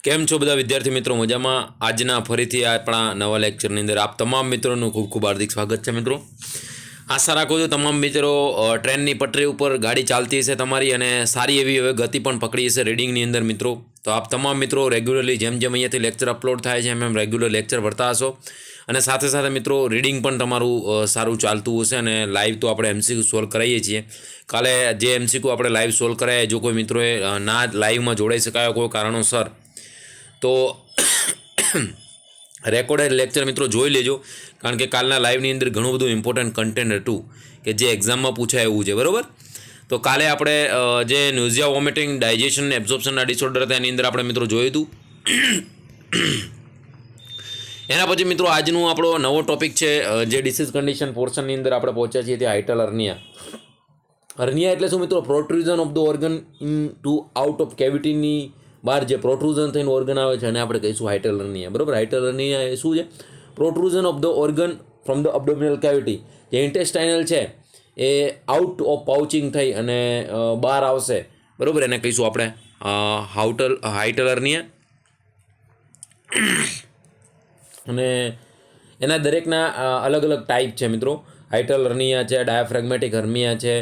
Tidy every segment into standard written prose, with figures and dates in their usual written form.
કેમ છો બધા વિદ્યાર્થી મિત્રો? મજામાં? આજના ફરીથી આપણા નવા લેક્ચરની અંદર આપ તમામ મિત્રોનું ખૂબ ખૂબ હાર્દિક સ્વાગત છે મિત્રો. આશા રાખું છું તમામ મિત્રો ટ્રેનની પટરી ઉપર ગાડી ચાલતી હશે તમારી અને સારી એવી હવે ગતિ પણ પકડી હશે રીડિંગની અંદર મિત્રો. તો આપ તમામ મિત્રો રેગ્યુલરલી જેમ અહીંયાથી લેક્ચર અપલોડ થાય છે એમ રેગ્યુલર લેક્ચર ભરતા હશો અને સાથે સાથે મિત્રો રીડિંગ પણ તમારું સારું ચાલતું હશે અને લાઈવ તો આપણે એમસીક્યુ સોલ્વ કરાવીએ છીએ. કાલે જે એમસીક્યુ આપણે લાઈવ સોલ્વ કરાય, જો કોઈ મિત્રોએ ના લાઈવમાં જોડાઈ શકાયો કોઈ કારણોસર તો રેકોર્ડેડ લેક્ચર મિત્રો જોઈ લેજો, કારણ કે કાલના લાઈવની અંદર ઘણું બધું ઇમ્પોર્ટન્ટ કન્ટેન્ટ હતું કે જે એક્ઝામમાં પૂછાય એવું છે. બરાબર, તો કાલે આપણે જે ન્યુઝિયા વોમિટિંગ, ડાયજેશન, એબ્ઝોર્પ્શનના ડિસઓર્ડર હતા એની અંદર આપણે મિત્રો જોયું હતું. એના પછી મિત્રો આજનું આપણો નવો ટોપિક છે જે ડિસીઝ કન્ડિશન પોર્શનની અંદર આપણે પહોંચ્યા છીએ તે હાઇટલ હર્નિયા. હર્નિયા એટલે શું મિત્રો? Protrusion of the organ in to out of કેવિટીની બહાર જે પ્રોટ્રુઝન થઈને ઓર્ગન આવે છે અને આપણે કહીશું હાઇટલ હર્નિયા. બરાબર, હાઇટલ હર્નિયા એ શું છે? Protrusion of the organ from the abdominal cavity. જે ઇન્ટેસ્ટાઇનલ છે એ આઉટ ઓફ પાઉચિંગ થઈ અને બહાર આવશે. બરાબર, એને કહીશું આપણે હાઇટલ હર્નિયા. અને એના દરેકના અલગ અલગ ટાઈપ છે મિત્રો. હાઇટલ હર્નિયા છે, ડાયાફ્રેગમેટિક હર્નિયા છે.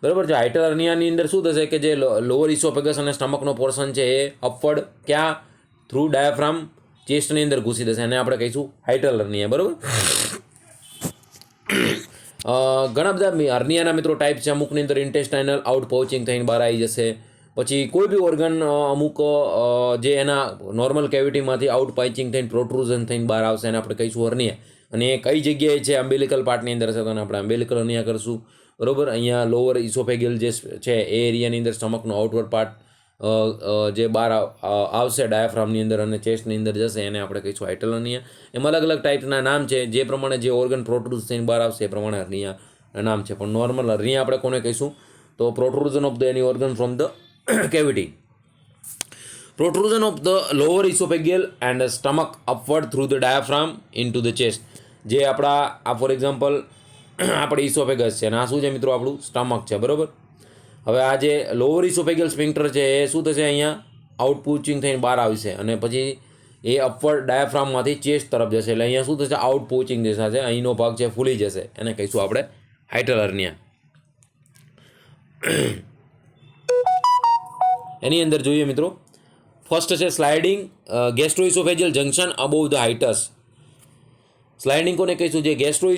બરાબર છે. હાઇટલ હર્નિયાની અંદર શું થશે કે જે લોઅર ઇસોફેગસ અને સ્ટમકનો પોર્શન છે એ અપવર્ડ ક્યાં થ્રુ ડાયાફ્રામ ચેસ્ટની અંદર ઘૂસી જશે, એને આપણે કહીશું હાઇટલ હર્નિયા. બરાબર, ઘણા બધા હર્નિયાના મિત્રો ટાઈપ છે. અમુકની અંદર ઇન્ટેસ્ટાઇનલ આઉટ પાઉચિંગ થઈને બહાર આવી જશે. પછી કોઈ બી ઓર્ગન અમુક જે એના નોર્મલ કેવિટીમાંથી આઉટ પાઇચિંગ થઈને પ્રોટ્રુઝન થઈને બહાર આવશે, એને આપણે કહીશું હર્નિયા. અને એ કઈ જગ્યાએ છે? અમ્બેલિકલ પાર્ટની અંદર છે, તો આપણે અમ્બેલિકલ હર્નિયા કરશું. બરાબર, અહીંયા લોઅર ઇસોફેગિયલ જે છે એ એરિયાની અંદર સ્ટમકનો આઉટવર્ડ પાર્ટ જે બહાર આવશે ડાયાફ્રામની અંદર અને ચેસ્ટની અંદર જશે, એને આપણે કહીશું હાઇટલ હર્નિયા. એમાં અલગ અલગ ટાઈપના નામ છે. જે પ્રમાણે જે ઓર્ગન પ્રોટ્રુઝ થઈને બહાર આવશે એ પ્રમાણે હર્નિયા નામ છે. પણ નોર્મલ હર્નિયા આપણે કોને કહીશું? તો protrusion of the any organ from the cavity. Protrusion of the lower esophageal and stomach upward through the diaphragm into the chest. જે આપણા ફોર એક્ઝામ્પલ આપણે ઇસોફેગસ છે અને આ શું છે મિત્રો? આપણું સ્ટમક છે. બરાબર, હવે આ જે લોઅર ઇસોફેગિયલ સ્ફિંક્ટર છે એ શું થશે? અહીંયા આઉટ પૂચિંગ થઈને બહાર આવશે અને પછી એ અપવર્ડ ડાયાફ્રામમાંથી ચેસ્ટ તરફ જશે. એટલે અહીંયા શું થશે? આઉટ પૂચિંગ જે થશે, અહીંનો ભાગ છે ફૂલી જશે, એને કહીશું આપણે હાઇટલ હર્નિયા. એની અંદર જોઈએ મિત્રો, ફર્સ્ટ છે sliding gastroesophageal junction above the hiatus. Sliding કોને કહીશું? જે ગેસ્ટ્રો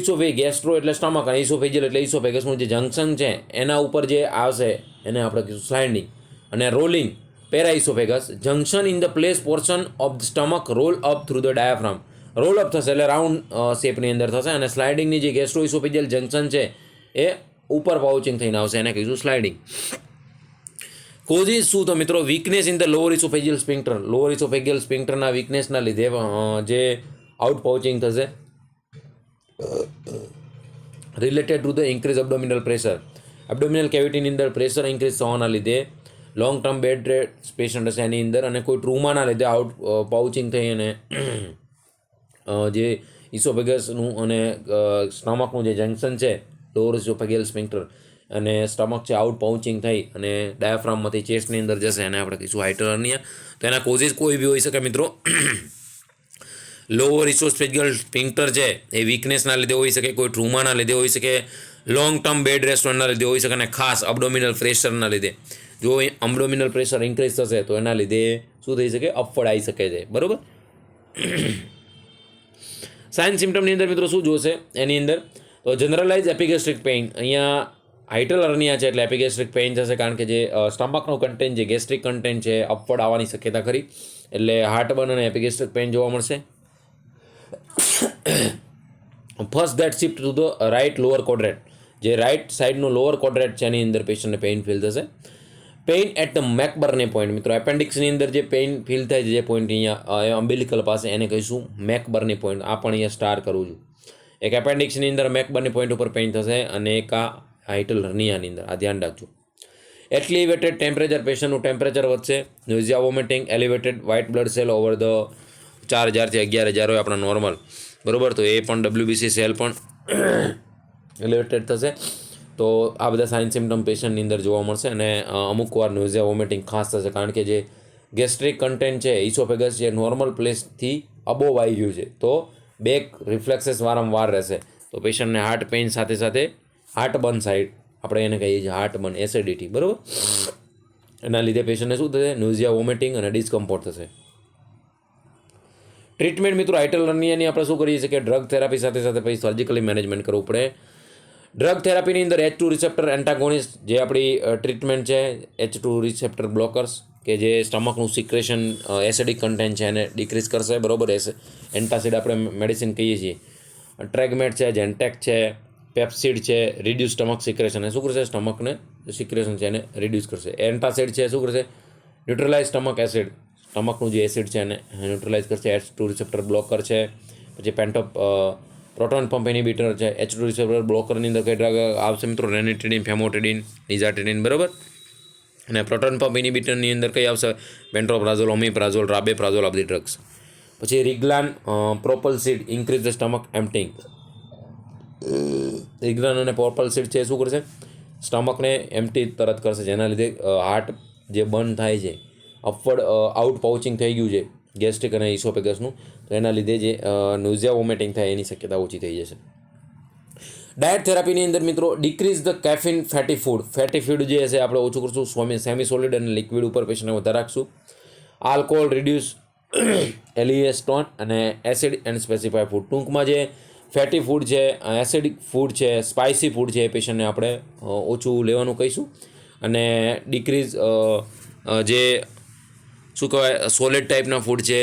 એટલે સ્ટમક અને ઇસોફેજિયલ એટલે ઇસોફેગસનું જે જંક્શન છે એના ઉપર જે આવશે એને આપણે કહીશું સ્લાઇડિંગ. અને rolling para esophagus junction in the place portion of the stomach roll up through the diaphragm. Roll up થશે એટલે રાઉન્ડ શેપની અંદર થશે. અને સ્લાઇડિંગની જે ગેસ્ટ્રો ઇસોફેજિયલ જંક્શન છે એ ઉપર પાઉચિંગ થઈને આવશે, એને કહીશું સ્લાઇડિંગ. કોઝિસ શું? તો મિત્રો weakness in the lower esophageal sphincter. Lower esophageal સ્પિંક્ટરના વીકનેસના લીધે જે આઉટ પાઉચિંગ થશે related to the increase abdominal pressure. Abdominal કેવિટીની અંદર પ્રેશર ઇન્ક્રીઝ થવાના લીધે long term bed rest patient હશે એની અંદર, અને કોઈ ટ્રુમાના લીધે આઉટ પાઉચિંગ થઈ અને જે ઇસોફેગસનું અને સ્ટમકનું જે જંક્શન છે લોઅર ઇસોફેજિયલ સ્પિંક્ટર અને સ્ટમક છે આઉટ પાઉચિંગ થઈ અને ડાયાફ્રામમાંથી ચેસ્ટની અંદર જશે, એને આપણે કહીશું હાઇટલ હર્નિયા. તો એના કોઝિસ કોઈ બી હોઈ શકે મિત્રો. લોઅર ઇસોફેજિયલ સ્પિંક્ટર છે એ વીકનેસના લીધે હોઈ શકે, કોઈ ટ્રુમાના લીધે હોઈ શકે, લોંગ ટર્મ બેડ રેસ્ટના લીધે હોઈ શકે, અને ખાસ અબડોમિનલ પ્રેશરના લીધે. જો અબડોમિનલ પ્રેશર ઇન્ક્રીઝ થશે તો એના લીધે શું થઈ શકે? અપવર્ડ આવી શકે છે. બરાબર, સાઇન સિમ્ટમની અંદર મિત્રો શું જોશે એની અંદર? તો જનરલાઇઝ એપિગેસ્ટ્રિક પેઇન. અહીંયા હાઇટલ હર્નિયા છે એટલે એપિગેસ્ટ્રિક પેઇન થશે, કારણ કે જે સ્ટમકનો કન્ટેન્ટ જે ગેસ્ટ્રિક કન્ટેન્ટ છે અપવર્ડ આવવાની શક્યતા ખરી, એટલે હાર્ટબર્ન અને એપિગેસ્ટ્રિક પેઇન જોવા મળશે. First that shift to the right lower quadrant. જે રાઇટ સાઇડનો લોઅર ક્વોડ્રેન્ટ છે એની અંદર પેશન્ટને પેઇન ફીલ થશે. Pain at the McBurney point. મિત્રો એપેન્ડિક્સની અંદર જે પેઇન ફીલ થાય છે જે પોઈન્ટ અહીંયા અમ્બિલિકલ પાસે, એને કહીશું મેકબર્ને પોઈન્ટ. આ પણ અહીંયા સ્ટાર કરું છું. એક એપેન્ડિક્સની અંદર મેકબર્ને પોઈન્ટ ઉપર પેઇન થશે અને એક આ હાઇટલ હર્નિયાની અંદર. આ ધ્યાન રાખજો. એલિવેટેડ ટેમ્પરેચર, પેશન્ટનું ટેમ્પરેચર વધશે. Nausea vomiting, elevated white blood cell over the 4000 થી 11000 હોય આપણા નોર્મલ. બરાબર, તો એ પણ WBC સેલ પણ એલિવેટેડ થશે. તો આ બધા સાઇન સિમ્ટમ પેશન્ટની અંદર જોવા મળશે અને અમુક વાર ન્યુઝિયા વોમિટિંગ ખાસ થશે, કારણ કે જે ગેસ્ટ્રિક કન્ટેન્ટ છે ઇસોફેગસ જે નોર્મલ પ્લેસથી અબોવ આવી ગયું છે તો બેક રિફ્લેક્सेस વારંવાર રહેશે તો પેશન્ટને હાર્ટ પેઇન સાથે સાથે હાર્ટ બર્ન સાઇડ આપણે એને કહીએ છીએ હાર્ટ બર્ન એસિડિટી, બરાબર. એના લીધે પેશન્ટને શું થશે? ન્યુઝિયા, વોમિટિંગ અને ડિસ્કમ્ફોર્ટ થશે. ટ્રીટમેન્ટ મિત્રો હાઇટલ હર્નિયાની આપણે શું કરીએ છીએ કે ડ્રગ થેરાપી સાથે સાથે પછી સર્જિકલી મેનેજમેન્ટ કરવું પડે. ડ્રગ થેરાપીની અંદર H2 રિસેપ્ટર એન્ટાગોનિસ્ટ જે આપણી ટ્રીટમેન્ટ છે, H2 રિસેપ્ટર બ્લોકર્સ કે જે સ્ટમકનું સિક્રેશન એસિડિક કન્ટેન્ટ છે એને ડિક્રીઝ કરશે, બરાબર. એન્ટાસિડ આપણે મેડિસિન કહીએ છીએ. ટ્રેગમેટ છે, જેન્ટેક છે, પેપ્સિડ છે, રિડ્યુસ સ્ટમક સિક્રેશન એ શું કરશે? સ્ટમકને સિક્રેશન છે એને રિડ્યુસ કરશે. એન્ટાસિડ છે શું કરશે? ન્યુટ્રલાઇઝ સ્ટમક એસિડ, સ્ટમકનું જે એસિડ છે એને ન્યુટ્રલાઇઝ કરશે. H2 રિસેપ્ટર બ્લોકર છે. પછી પ્રોટોન પંપ ઇનિબિટર છે. H2 રિસેપ્ટર બ્લોકરની અંદર કઈ ડ્રગ આવશે મિત્રો? રેનિટિડિન, ફેમોટિડિન, નિઝાટિડિન, બરાબર. અને પ્રોટોન પંપ ઇનિબિટરની અંદર કઈ આવશે? બેન્ટ્રોપ્રાઝોલ, ઓમિપ્રાઝોલ, રાબેપ્રાઝોલ, આ બધી ડ્રગ્સ. પછી રિગ્લાન, પ્રોપલસીડ ઇન્ક્રીઝ ધ સ્ટમક એમ્પટિંગ. રિગ્લાન અને પ્રોપલસીડ છે શું કરશે? સ્ટમકને એમ્પટી તરત કરશે, જેના લીધે હાર્ટ જે બર્ન થાય છે, અપવર્ડ આઉટ પાઉચિંગ થઈ ગયું છે ગેસ્ટ્રિક અને ઇસોફેગસનું, તો એના લીધે જે ન્યુઝિયા વોમિટિંગ થાય એની શક્યતા ઓછી થઈ જશે. ડાયટ થેરાપીની અંદર મિત્રો decrease the caffeine fatty food. Fatty food જે હશે આપણે ઓછું કરશું. સેમી સોલિડ અને લિક્વિડ ઉપર પેશન્ટને વધારે રાખશું. આલ્કોહોલ, રિડ્યુસ એલિએસ્ટોન અને એસિડ એન્ડ સ્પેસિફાઈ ફૂડ. ટૂંકમાં જે ફેટી ફૂડ છે, એસિડિક ફૂડ છે, સ્પાઇસી ફૂડ છે એ પેશન્ટને આપણે ઓછું લેવાનું કહીશું. અને ડિક્રીઝ જે શું કહેવાય સોલિડ ટાઈપના ફૂડ છે,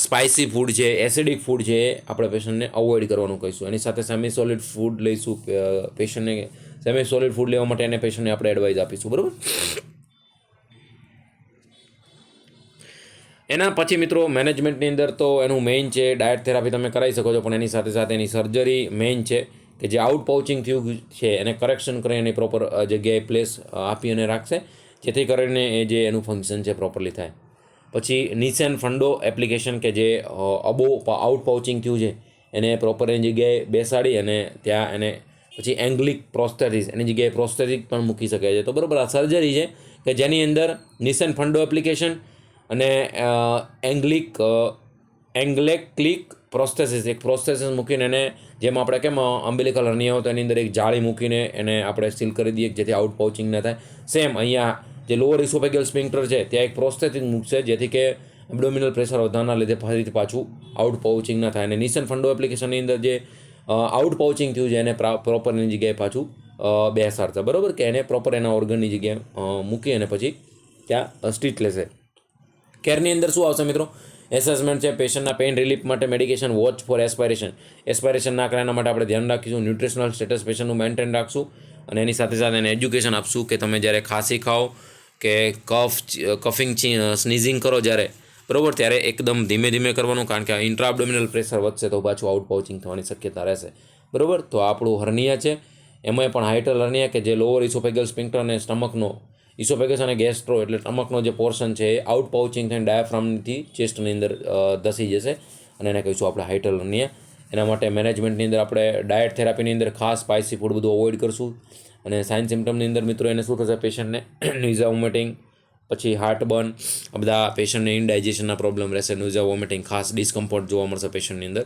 સ્પાઇસી ફૂડ છે, એસિડિક ફૂડ છે એ આપણે પેશન્ટને અવોઇડ કરવાનું કહીશું. એની સાથે સેમી સોલિડ ફૂડ લઈશું. પેશન્ટને સેમી સોલિડ ફૂડ લેવા માટે એને પેશન્ટને આપણે એડવાઇસ આપીશું, બરાબર. એના પછી મિત્રો મેનેજમેન્ટની અંદર તો એનું મેઇન છે ડાયટ થેરાપી તમે કરાવી શકો છો, પણ એની સાથે સાથે એની સર્જરી મેઇન છે કે જે આઉટ પાઉચિંગ થયું છે એને કરેક્શન કરી એની પ્રોપર જગ્યાએ પ્લેસ આપી અને રાખશે, જેથી કરીને એ જે એનું ફંક્શન છે પ્રોપરલી થાય. પછી નિસેન ફંડો એપ્લિકેશન કે જે આઉટ પાઉચિંગ થયું છે એને પ્રોપર એની જગ્યાએ બેસાડી અને ત્યાં એને પછી એંગ્લિક પ્રોસ્થેટિસ એની જગ્યાએ પ્રોસ્થેટિક પણ મૂકી શકાય છે. તો બરાબર આ સર્જરી છે કે જેની અંદર નિસેન ફંડો એપ્લિકેશન અને એંગ્લેક્લિક પ્રોસ્થેસિસ એક પ્રોસ્થેસિસ મૂકીને એને જેમ આપણે કેમ અમ્બિલિકલ હર્નિયા હોય તો એની અંદર એક જાળી મૂકીને એને આપણે સીલ કરી દઈએ જેથી આઉટ પાઉચિંગ ન થાય. સેમ અહીંયા જે લોઅર ઇસોફેગિયલ સ્ફિંક્ટર છે ત્યાં એક પ્રોસ્થેટિક મૂકશે જેથી કે એબ્ડોમિનલ પ્રેશર વધવાના લીધે ફરીથી પાછું આઉટ પાઉચિંગ ન થાય. અને નિસન ફંડો એપ્લિકેશનની અંદર જે આઉટ પાઉચિંગ થયું છે એને પ્રોપરની જગ્યાએ પાછું બેસાડશે, બરાબર, કે એને પ્રોપર એના ઓર્ગનની જગ્યાએ મૂકી અને પછી ત્યાં સ્ટીચ લેશે. કેરની અંદર શું આવશે મિત્રો? એસેસમેન્ટ છે, પેશન્ટના પેઇન રિલીફ માટે મેડિકેશન, વોચ ફોર એસ્પાયરેશન ના કરે એના માટે આપણે ધ્યાન રાખીશું. ન્યુટ્રિશનલ સ્ટેટસ પેશન્ટનું મેન્ટેન રાખશું અને એની સાથે સાથે એને એજ્યુકેશન આપશું કે તમે જ્યારે ખાંસી ખાઓ કે કફિંગ સ્નીઝિંગ કરો જ્યારે, બરાબર, ત્યારે એકદમ ધીમે ધીમે કરવાનું, કારણ કે ઇન્ટ્રા એબ્ડોમિનલ પ્રેશર વધશે તો પાછું આઉટ પાઉચિંગ થવાની શક્યતા રહેશે, બરાબર. તો આપણું હર્નિયા છે એમાં પણ હાઇટલ હર્નિયા કે જે લોઅર ઇસોફેગલ સ્પિન્ક્ટર અને સ્ટમકનો ઇસોફેગસ અને ગેસ્ટ્રો એટલે સ્ટમકનો જે પોર્શન છે એ આઉટ પાઉચિંગ થઈને ડાયાફ્રામથી ચેસ્ટની અંદર ધસી જશે અને એને કહીશું આપણે હાઇટલ હર્નિયા. એના માટે મેનેજમેન્ટની અંદર આપણે ડાયટ થેરાપીની અંદર ખાસ સ્પાઇસી ફૂડ બધું અવોઇડ કરશું. અને સાઇન સિમ્ટમની અંદર મિત્રો એને શું થશે? પેશન્ટને ન્યુઝિયા વોમિટિંગ, પછી હાર્ટ બર્ન, આ બધા પેશન્ટને ઇનડાઇજેશનના પ્રોબ્લેમ રહેશે. ન્યુઝિયા વોમિટિંગ, ખાસ ડિસ્કમ્ફર્ટ જોવા મળશે પેશન્ટની અંદર.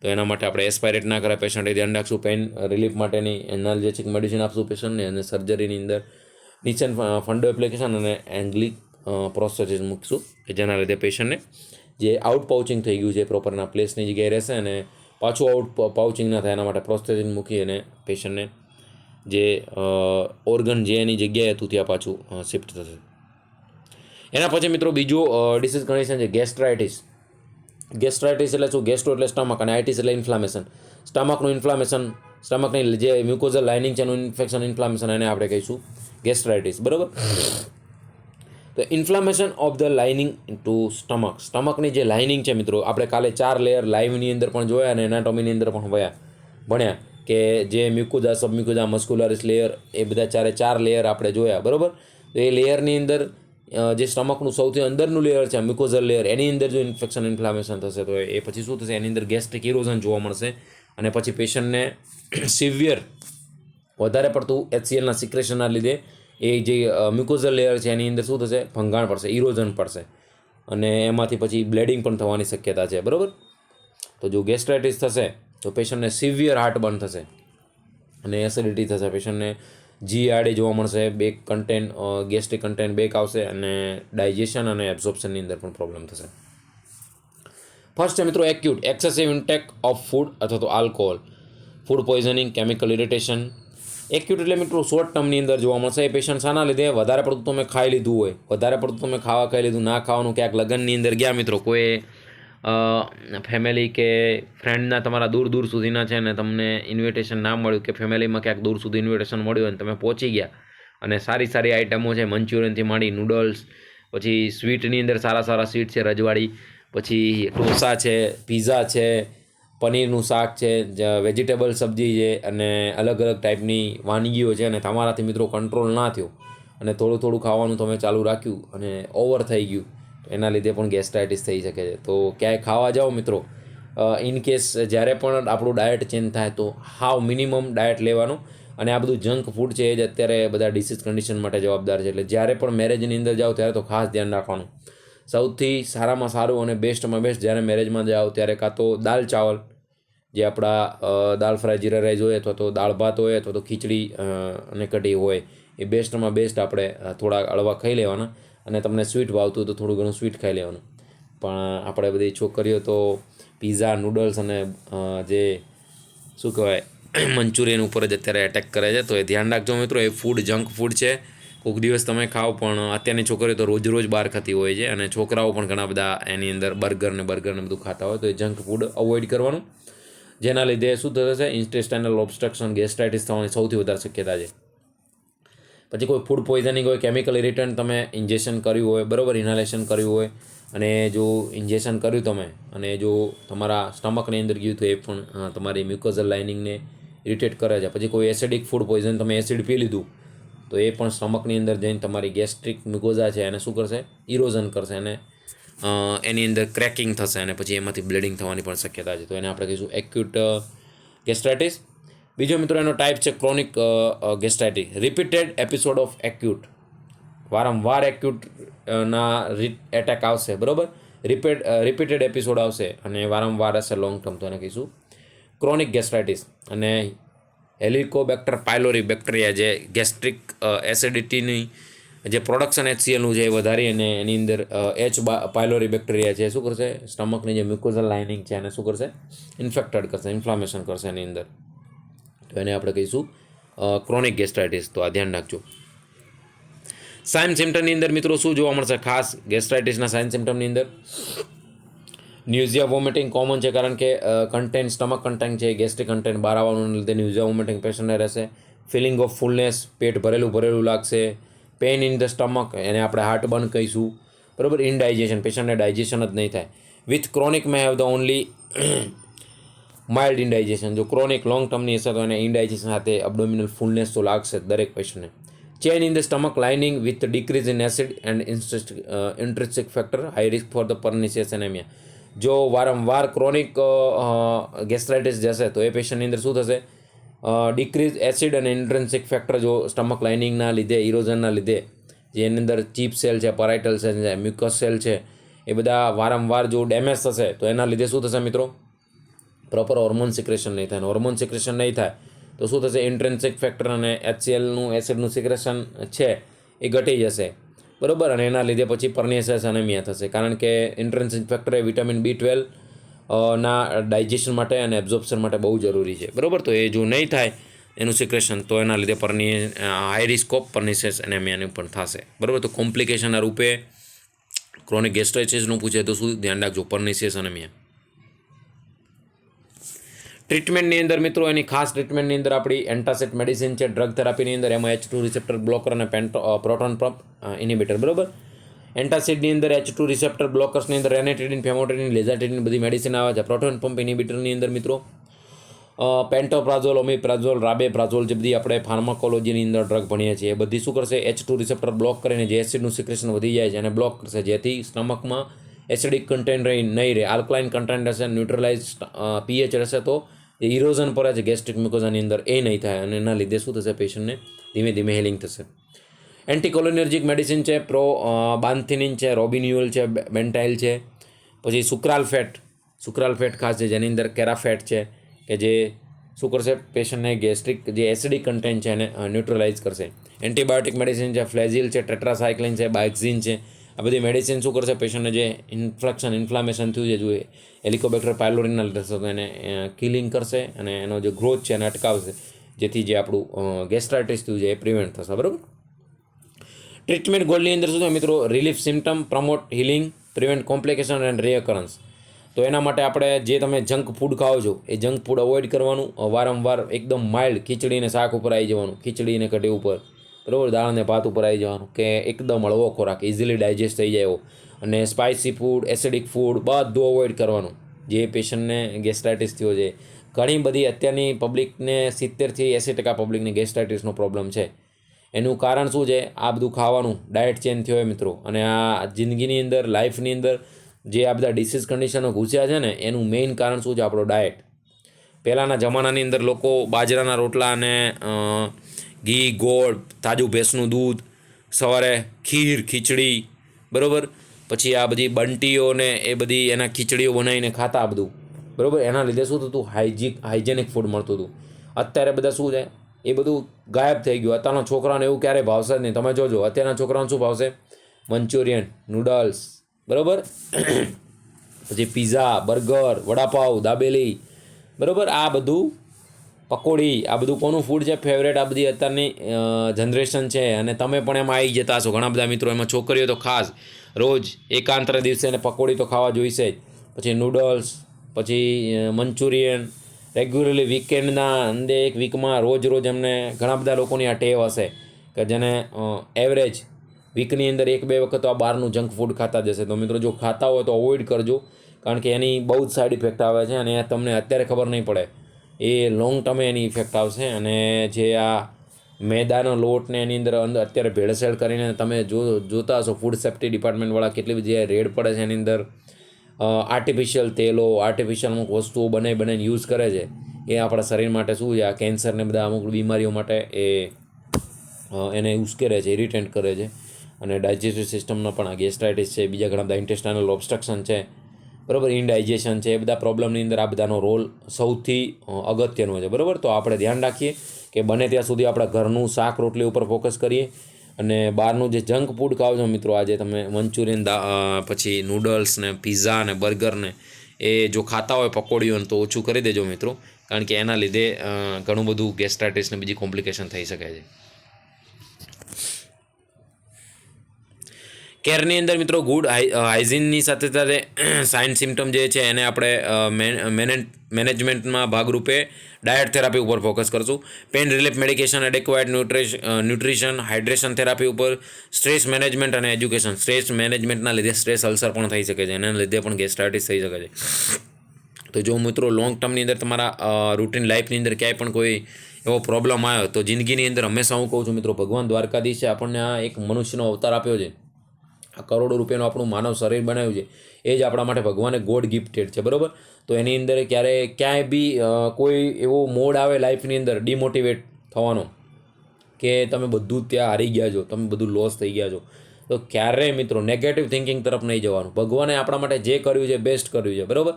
તો એના માટે આપણે એસ્પાયરેટ ના કરે પેશન્ટ એ ધ્યાન રાખશું. પેઇન રિલીફ માટેની એનાલ્જેટિક મેડિસિન આપશું પેશન્ટને. અને સર્જરીની અંદર નિસન ફંડો એપ્લિકેશન અને એંગ્લિક પ્રોસ્થેટિસ મૂકશું કે જેના લીધે પેશન્ટને જે આઉટ પાઉચિંગ થઈ ગયું છે પ્રોપરના પ્લેસની જગ્યાએ રહેશે અને પાછું આઉટ પાઉચિંગ ના થાય એના માટે પ્રોસ્થેટિસ મૂકી અને પેશન્ટને જે ઓર્ગન જે એની જગ્યાએ હતું ત્યાં પાછું શિફ્ટ થશે. એના પછી મિત્રો બીજું ડિસીઝ કન્ડિશન છે ગેસ્ટ્રાઇટિસ. ગેસ્ટ્રાઇટિસ એટલે શું? ગેસ્ટ્રો એટલે સ્ટમક અને આઇટિસ એટલે ઇન્ફ્લામેશન. સ્ટમકનું ઇન્ફ્લામેશન, સ્ટમકની જે મ્યુકોઝલ લાઇનિંગ છે એનું ઇન્ફેક્શન, ઇન્ફ્લામેશન એને આપણે કહીશું ગેસ્ટ્રાઇટિસ, બરાબર. તો inflammation of the lining to stomach. સ્ટમકની જે લાઇનિંગ છે મિત્રો, આપણે કાલે 4 લેયર લાઈવની અંદર પણ જોયા અને એનાટોમીની અંદર પણ ભણ્યા કે જે મ્યુકોઝા, સબમ્યુકોઝા, મસ્ક્યુલારિસ લેયર એ બધા 4 લેયર આપણે જોયા, બરાબર. તો એ લેયરની અંદર જે સ્ટમકનું સૌથી અંદરનું લેયર છે મ્યુકોઝલ લેયર, એની અંદર જો ઇન્ફેક્શન, ઇન્ફ્લામેશન થશે તો એ પછી શું થશે? એની અંદર ગેસ્ટ્રિક ઇરોઝન જોવા મળશે અને પછી પેશન્ટને સિવિયર વધારે પડતું HClના સિક્રેશનના લીધે એ જે મ્યુકોઝલ લેયર છે એની અંદર શું થશે? ભંગાણ પડશે, ઇરોઝન પડશે. અને એમાંથી પછી બ્લીડિંગ પણ થવાની શક્યતા છે, બરાબર. તો જો ગેસ્ટ્રાઇટિસ થશે તો પેશન્ટને સિવિયર હાર્ટબર્ન થશે અને એસિડિટી થશે. પેશન્ટને GERD જોવા મળશે, back content gastric content back આવશે અને ડાયજેશન અને એબ્ઝોર્પ્શનની અંદર પણ પ્રોબ્લેમ થશે. ફર્સ્ટ છે મિત્રો acute excessive intake of food અથવા તો alcohol, food poisoning, chemical irritation. Acute એટલે મિત્રો શોર્ટ ટર્મની અંદર જોવા મળશે. એ પેશન્ટ શાના લીધે? વધારે પડતું તમે ખાઈ લીધું હોય, વધારે પડતું તમે ખાઈ લીધું, ના ખાવાનું, ક્યાંક લગ્નની અંદર ગયા મિત્રો, કોઈ ફેમિલી કે ફ્રેન્ડના તમારા દૂર દૂર સુધીના છે ને તમને ઇન્વિટેશન ના મળ્યું, કે ફેમિલીમાં ક્યાંક દૂર સુધી ઇન્વિટેશન મળ્યું અને તમે પહોંચી ગયા અને સારી સારી આઇટમો છે, મંચુરિયનથી માંડી નૂડલ્સ, પછી સ્વીટની અંદર સારા સારા સ્વીટ છે રજવાડી, પછી ઢોસા છે, પીઝા છે, પનીરનું શાક છે, વેજીટેબલ સબ્જી છે અને અલગ અલગ ટાઈપની વાનગીઓ છે અને તમારાથી મિત્રો કંટ્રોલ ના થયો અને થોડું થોડું ખાવાનું તમે ચાલુ રાખ્યું અને ઓવર થઈ ગયું, એના લીધે પણ ગેસ્ટ્રાઇટિસ થઈ શકે છે. તો ક્યાંય ખાવા જાઓ મિત્રો, ઇન કેસ જ્યારે પણ આપણું ડાયટ ચેન્જ થાય તો હાવ મિનિમમ ડાયટ લેવાનું. અને આ બધું જંક ફૂડ છે એ જ અત્યારે બધા ડિસીઝ કન્ડિશન માટે જવાબદાર છે. એટલે જ્યારે પણ મેરેજની અંદર જાઓ ત્યારે તો ખાસ ધ્યાન રાખવાનું. સૌથી સારામાં સારું અને બેસ્ટમાં બેસ્ટ જ્યારે મેરેજમાં જાઓ ત્યારે કાં તો દાલ ચાવલ, જે આપણા દાળ ફ્રાય જીરા રાઈસ હોય, અથવા તો દાળ ભાત હોય, અથવા તો ખીચડી અને કઢી હોય, એ બેસ્ટમાં બેસ્ટ આપણે થોડા હળવા ખાઈ લેવાના. અને તમને સ્વીટ ભાવતું હોય તો થોડું ઘણું સ્વીટ ખાઈ લેવાનું. પણ આપણે બધી છોકરીઓ તો પીઝા, નૂડલ્સ અને જે શું કહેવાય મંચુરિયન ઉપર જ અત્યારે એટેક કરે છે. તો એ ધ્યાન રાખજો મિત્રો, એ ફૂડ જંક ફૂડ છે. કોઈક દિવસ તમે ખાઓ, પણ અત્યારની છોકરીઓ તો રોજ રોજ બહાર ખાતી હોય છે અને છોકરાઓ પણ ઘણા બધા એની અંદર બર્ગર ને બધું ખાતા હોય. તો એ જંક ફૂડ અવોઇડ કરવાનું, જેના લીધે શું થશે? ઇન્ટેસ્ટાઇનલ ઓબ્સ્ટ્રક્શન, ગેસ્ટ્રાઇટિસ થવાની સૌથી વધારે શક્યતા છે. પછી કોઈ ફૂડ પોઈઝનિંગ હોય, કેમિકલ ઇરિટન્ટ તમે ઇન્જેક્શન કર્યું હોય, બરાબર, ઇન્હાલેશન કર્યું હોય, અને જો ઇન્જેક્શન કર્યું તમે અને જો તમારા સ્ટમકની અંદર ગયું તો એ પણ તમારી મ્યુકોઝલ લાઇનિંગને ઇરિટેટ કરે છે. પછી કોઈ એસિડિક ફૂડ પોઈઝન, તમે એસિડ પી લીધું તો એ પણ સ્ટમકની અંદર જઈને તમારી ગેસ્ટ્રિક મ્યુકોઝા છે એને શું કરશે? ઇરોઝન કરશે અને એની અંદર ક્રેકિંગ થશે અને પછી એમાંથી બ્લીડિંગ થવાની પણ શક્યતા છે. તો એને આપણે કહીશું એક્યુટ ગેસ્ટ્રાઇટિસ. બીજો મિત્રો એનો ટાઈપ છે chronic gastritis, repeated episode of acute. વારંવાર એક્યુટ ના એટેક આવશે, બરાબર, રિપીટેડ એપિસોડ આવશે અને વારંવાર હશે લોંગ ટર્મ, તો એને કહીશું ક્રોનિક ગેસ્ટ્રાઇટિસ. અને હેલિકોબેક્ટર પાયલોરી બેક્ટેરિયા, જે ગેસ્ટ્રિક એસિડિટીની જે પ્રોડક્શન HClનું છે એ વધારી અને એની અંદર પાયલોરી બેક્ટેરિયા છે શું કરશે? સ્ટમકની જે મ્યુકોઝલ લાઇનિંગ છે એને શું કરશે? ઇન્ફેક્ટેડ કરશે, ઇન્ફ્લામેશન કરશે એની અંદર. તો એને આપણે કહીશું ક્રોનિક ગેસ્ટ્રાઇટિસ. તો આ ધ્યાન રાખજો. સાઇન સિમ્ટમની અંદર મિત્રો શું જોવા મળશે? ખાસ ગેસ્ટ્રાઇટિસના સાઇન સિમ્ટમની અંદર ન્યુઝિયા વોમિટિંગ કોમન છે, કારણ કે કન્ટેન્ટ, સ્ટમક કન્ટેન્ટ છે, ગેસ્ટ્રિક કન્ટેન્ટ બહાર આવવાનું લીધે ન્યુઝિયા વોમિટિંગ પેશન્ટને રહેશે. ફિલિંગ ઓફ ફૂલનેસ, પેટ ભરેલું ભરેલું લાગશે. પેઇન ઇન ધ સ્ટમક, એને આપણે હાર્ટબર્ન કહીશું, બરાબર. ઇનડાઇજેશન, પેશન્ટને ડાયજેશન જ નહીં થાય. With chronic may have the only mild indigestion. જો ક્રોનિક લોંગ ટર્મની હશે તો એને ઇનડાઇજેશન સાથે અબડોમિનલ ફૂલનેસ તો લાગશે દરેક પેશન્ટને. Change in the stomach lining with decrease in acid and intrinsic factor, high risk for the pernicious anaemia. જો વારંવાર ક્રોનિક ગેસ્ટ્રાઇટિસ જશે તો એ પેશન્ટની અંદર શું થશે? ડિક્રીઝ એસિડ અને ઇન્ટ્રિન્સિક ફેક્ટર જો સ્ટમક લાઇનિંગના લીધે, ઇરોઝનના લીધે, જે એની અંદર ચીપ સેલ છે, પરાઇટલ સેલ છે, મ્યુકસ સેલ છે, એ બધા વારંવાર જો ડેમેજ થશે તો એના લીધે શું થશે મિત્રો? પ્રોપર હોર્મોન સિક્રેશન નહીં થાય. હોર્મોન સિક્રેશન નહીં થાય તો શું થશે? ઇન્ટ્રિન્સિક ફેક્ટર અને HClનું એસિડનું સિક્રેશન છે એ ઘટી જશે, બરાબર. અને એના લીધે પછી પર્નિશિયસ એનેમિયા થશે, કારણ કે ઇન્ટ્રિન્સિક ફેક્ટર એ વિટામિન B12 ના ડાયજેશન માટે અને એબ્ઝોર્પ્શન માટે બહુ જરૂરી છે, બરાબર. તો એ જો નહીં થાય એનું સિક્રેશન, તો એના લીધે હાઈ રિસ્ક ઓફ પર્નિશિયસ એનેમિયાનું પણ થશે, બરાબર. તો કોમ્પ્લિકેશનના રૂપે ક્રોનિક ગેસ્ટ્રાઇટિસનું પૂછે તો શું ધ્યાન રાખજો? પર્નિશિયસ એનેમિયા. ટ્રીટમેન્ટની અંદર મિત્રો, એની ખાસ ટ્રીટમેન્ટની અંદર આપણી એન્ટાસિડ મેડિસિન છે. ડ્રગ થેરાપીની અંદર એમાં H2 રિસેપ્ટર બ્લોકર અને પ્રોટોન પંપ ઇનિબિટર, બરાબર. એન્ટાસિડની અંદર H2 રિસેપ્ટર બ્લોકર્સની અંદર રેનેટિડિન, ફેમોટિડિન, લેઝાટિડિન બધી મેડિસિન આવે છે. પ્રોટોન પંપ ઇનિબિટરની અંદર મિત્રો પેન્ટોપ્રાઝોલ, ઓમિપ્રાઝોલ, રાબેપ્રાઝોલ, જે બધી આપણે ફાર્માકોલોજીની અંદર ડ્રગ ભણીએ છીએ, એ બધી શું કરશે? H2 રિસેપ્ટર બ્લોક કરીને જે એસિડનું સિક્રેશન વધી જાય છે એને બ્લોક કરશે, જેથી સ્ટમકમાં એસિડિક કન્ટેન્ટ નહીં રહે, આલ્કલાઇન કન્ટેન્ટ રહેશે, ન્યુટ્રલાઇઝ pH રહેશે. તો જે ઇરોઝન પર છે ગેસ્ટ્રિક મ્યુકોઝાની અંદર એ નહીં થાય અને એના લીધે શું થશે? પેશન્ટને ધીમે ધીમે હિલિંગ થશે. એન્ટીકોલિનર્જિક મેડિસિન છે બાન્થિનિન છે, રોબિન્યુઅલ છે, બેન્ટાઇલ છે. પછી સુક્રાલ ફેટ ખાસ છે, જેની અંદર કેરાફેટ છે કે જે શું કરશે, પેશન્ટને ગેસ્ટ્રિક જે એસિડિક કન્ટેન્ટ છે એને ન્યુટ્રલાઇઝ કરશે. એન્ટીબાયોટિક મેડિસિન છે, ફ્લેઝિલ છે, ટેટ્રાસાયક્લિન છે, બાઇક્ઝિન છે. આ બધી મેડિસિન શું કરશે, પેશન્ટને જે ઇન્ફ્લામેશન થયું છે, જોઈએ હેલિકોબેક્ટર પાયલોરીના લીધે થશે એને કિલિંગ કરશે અને એનો જે ગ્રોથ છે એને અટકાવશે, જેથી જે આપણું ગેસ્ટ્રાઇટિસ થયું છે એ પ્રિવેન્ટ થશે. બરાબર. ટ્રીટમેન્ટ ગોલની અંદર શું છે મિત્રો, relief symptom, promote healing, prevent complication and recurrence. તો એના માટે આપણે જે તમે જંક ફૂડ ખાઓ છો એ જંક ફૂડ અવોઇડ કરવાનું. વારંવાર એકદમ માઇલ્ડ ખીચડીને શાક ઉપર આવી જવાનું, ખીચડીને કઢી ઉપર, બરાબર, દાળ અને ભાત ઉપર આવી જવાનું, કે એકદમ હળવો ખોરાક ઇઝીલી ડાયજેસ્ટ થઈ જાય એવો. અને સ્પાઇસી ફૂડ, એસિડિક ફૂડ બધું અવોઇડ કરવાનું. જે પેશન્ટને ગેસ્ટ્રાઇટિસ થયો છે, ઘણી બધી અત્યારની પબ્લિકને 70થી 80% પબ્લિકને ગેસ્ટ્રાઇટિસનો પ્રોબ્લેમ છે. એનું કારણ શું છે, આ બધું ખાવાનું, ડાયટ ચેન્જ થયો હોય મિત્રો. અને આ જિંદગીની અંદર, લાઈફની અંદર જે આ બધા ડિસીઝ કન્ડિશનો ઘૂસ્યા છે ને, એનું મેઇન કારણ શું છે, આપણો ડાયટ. પહેલાંના જમાનાની અંદર લોકો બાજરાના રોટલા અને ઘી, ગોળ, તાજું ભેંસનું દૂધ, સવારે ખીર, ખીચડી, બરાબર, પછી આ બધી બંટીઓ ને એ બધી એના ખીચડીઓ બનાવીને ખાતા આ બધું, બરાબર. એના લીધે શું થતું, હાઇજેનિક ફૂડ મળતું હતું. અત્યારે બધા શું છે, એ બધું ગાયબ થઈ ગયું. અત્યારના છોકરાઓને એવું ક્યારેય ભાવશે જ નહીં. તમે જોજો અત્યારના છોકરાઓને શું ભાવશે, મંચુરિયન, નૂડલ્સ, બરાબર, પછી પીઝા, બર્ગર, વડાપાવ, દાબેલી, બરાબર, આ બધું પકોડી, આ બધું કોનું ફૂડ છે ફેવરેટ, આ બધી અત્યારની જનરેશન છે. અને તમે પણ એમાં આવી જતા હશો ઘણા બધા મિત્રો. એમાં છોકરીઓ તો ખાસ રોજ એકાંતરે દિવસે એને પકોડી તો ખાવા જોઈશે જ. પછી નૂડલ્સ, પછી મંચુરિયન, રેગ્યુલરલી વીકેન્ડના અંદર એક વીકમાં રોજ એમને ઘણા બધા લોકોની આ ટેવ હશે કે જેને એવરેજ વીકની અંદર 1-2 વખત તો આ બહારનું જંક ફૂડ ખાતા જશે. તો મિત્રો જો ખાતા હોય તો અવોઇડ કરજો, કારણ કે એની બહુ જ સાઈડ ઇફેક્ટ આવે છે અને તમને અત્યારે ખબર નહીં પડે, એ લોંગ ટર્મે એની ઇફેક્ટ આવશે. અને જે આ મેદાનો લોટને એની અંદર અત્યારે ભેળસેળ કરીને તમે જોતા હશો, ફૂડ સેફ્ટી ડિપાર્ટમેન્ટવાળા કેટલી બધી રેડ પડે છે એની અંદર. આર્ટિફિશિયલ તેલો, આર્ટિફિશિયલ અમુક વસ્તુઓ બનાવીને યુઝ કરે છે. એ આપણા શરીર માટે શું છે, આ કેન્સરને બધા અમુક બીમારીઓ માટે એને ઉશ્કેરે છે, ઇરિટેન્ટ કરે છે. અને ડાયજેસ્ટિવ સિસ્ટમનો પણ આ ગેસ્ટ્રાઇટિસ છે, બીજા ઘણા બધા ઇન્ટેસ્ટાઇનલ ઓબ્સ્ટ્રક્શન છે, બરાબર, ઇનડાઇજેશન છે, એ બધા પ્રોબ્લેમની અંદર આ બધાનો રોલ સૌથી અગત્યનો છે. બરાબર. તો આપણે ધ્યાન રાખીએ કે બને ત્યાં સુધી આપણા ઘરનું શાક રોટલી ઉપર ફોકસ કરીએ. અને બહારનું જે જંક ફૂડ ખાઓ છો મિત્રો, આજે તમે મંચુરિયન, પછી નૂડલ્સ ને પિઝા ને બર્ગર ને એ જો ખાતા હોય, પકોડીઓ તો ઓછું કરી દેજો મિત્રો, કારણ કે એના લીધે ઘણું બધું ગેસ્ટ્રાઇટિસ ને બીજી કોમ્પ્લિકેશન થઈ શકે છે. કેરની અંદર મિત્રો ગુડ હાઇજીનની સાથે સાથે સાઇન સિમ્ટમ જે છે એને આપણે મેનેજમેન્ટમાં ભાગરૂપે ડાયટ થેરાપી ઉપર ફોકસ કરશું. Pain relief medication, adequate nutrition, hydration therapy ઉપર, સ્ટ્રેસ મેનેજમેન્ટ અને એજ્યુકેશન. સ્ટ્રેસ મેનેજમેન્ટના લીધે સ્ટ્રેસ અલ્સર પણ થઈ શકે છે, એના લીધે પણ ગેસ્ટ્રાઇટિસ થઈ શકે છે. તો જો મિત્રો લોંગ ટર્મની અંદર તમારા રૂટીન લાઈફની અંદર ક્યાંય પણ કોઈ એવો પ્રોબ્લેમ આવ્યો તો જિંદગીની અંદર હંમેશા હું કહું છું મિત્રો, ભગવાન દ્વારકાધીશે આપણને આ એક મનુષ્યનો અવતાર આપ્યો છે, આ કરોડો રૂપિયાનું આપણું માનવ શરીર બનાવ્યું છે, એ જ આપણા માટે ભગવાને ગોડ ગિફ્ટેડ છે. બરાબર. તો એની અંદર ક્યાંય બી કોઈ એવો મોડ આવે લાઈફની અંદર ડિમોટિવેટ થવાનો, કે તમે બધું ત્યાં હારી ગયા છો, તમે બધું લોસ થઈ ગયા છો, તો ક્યારેય મિત્રો નેગેટિવ થિંકિંગ તરફ નહીં જવાનું. ભગવાને આપણા માટે જે કર્યું છે બેસ્ટ કર્યું છે, બરાબર.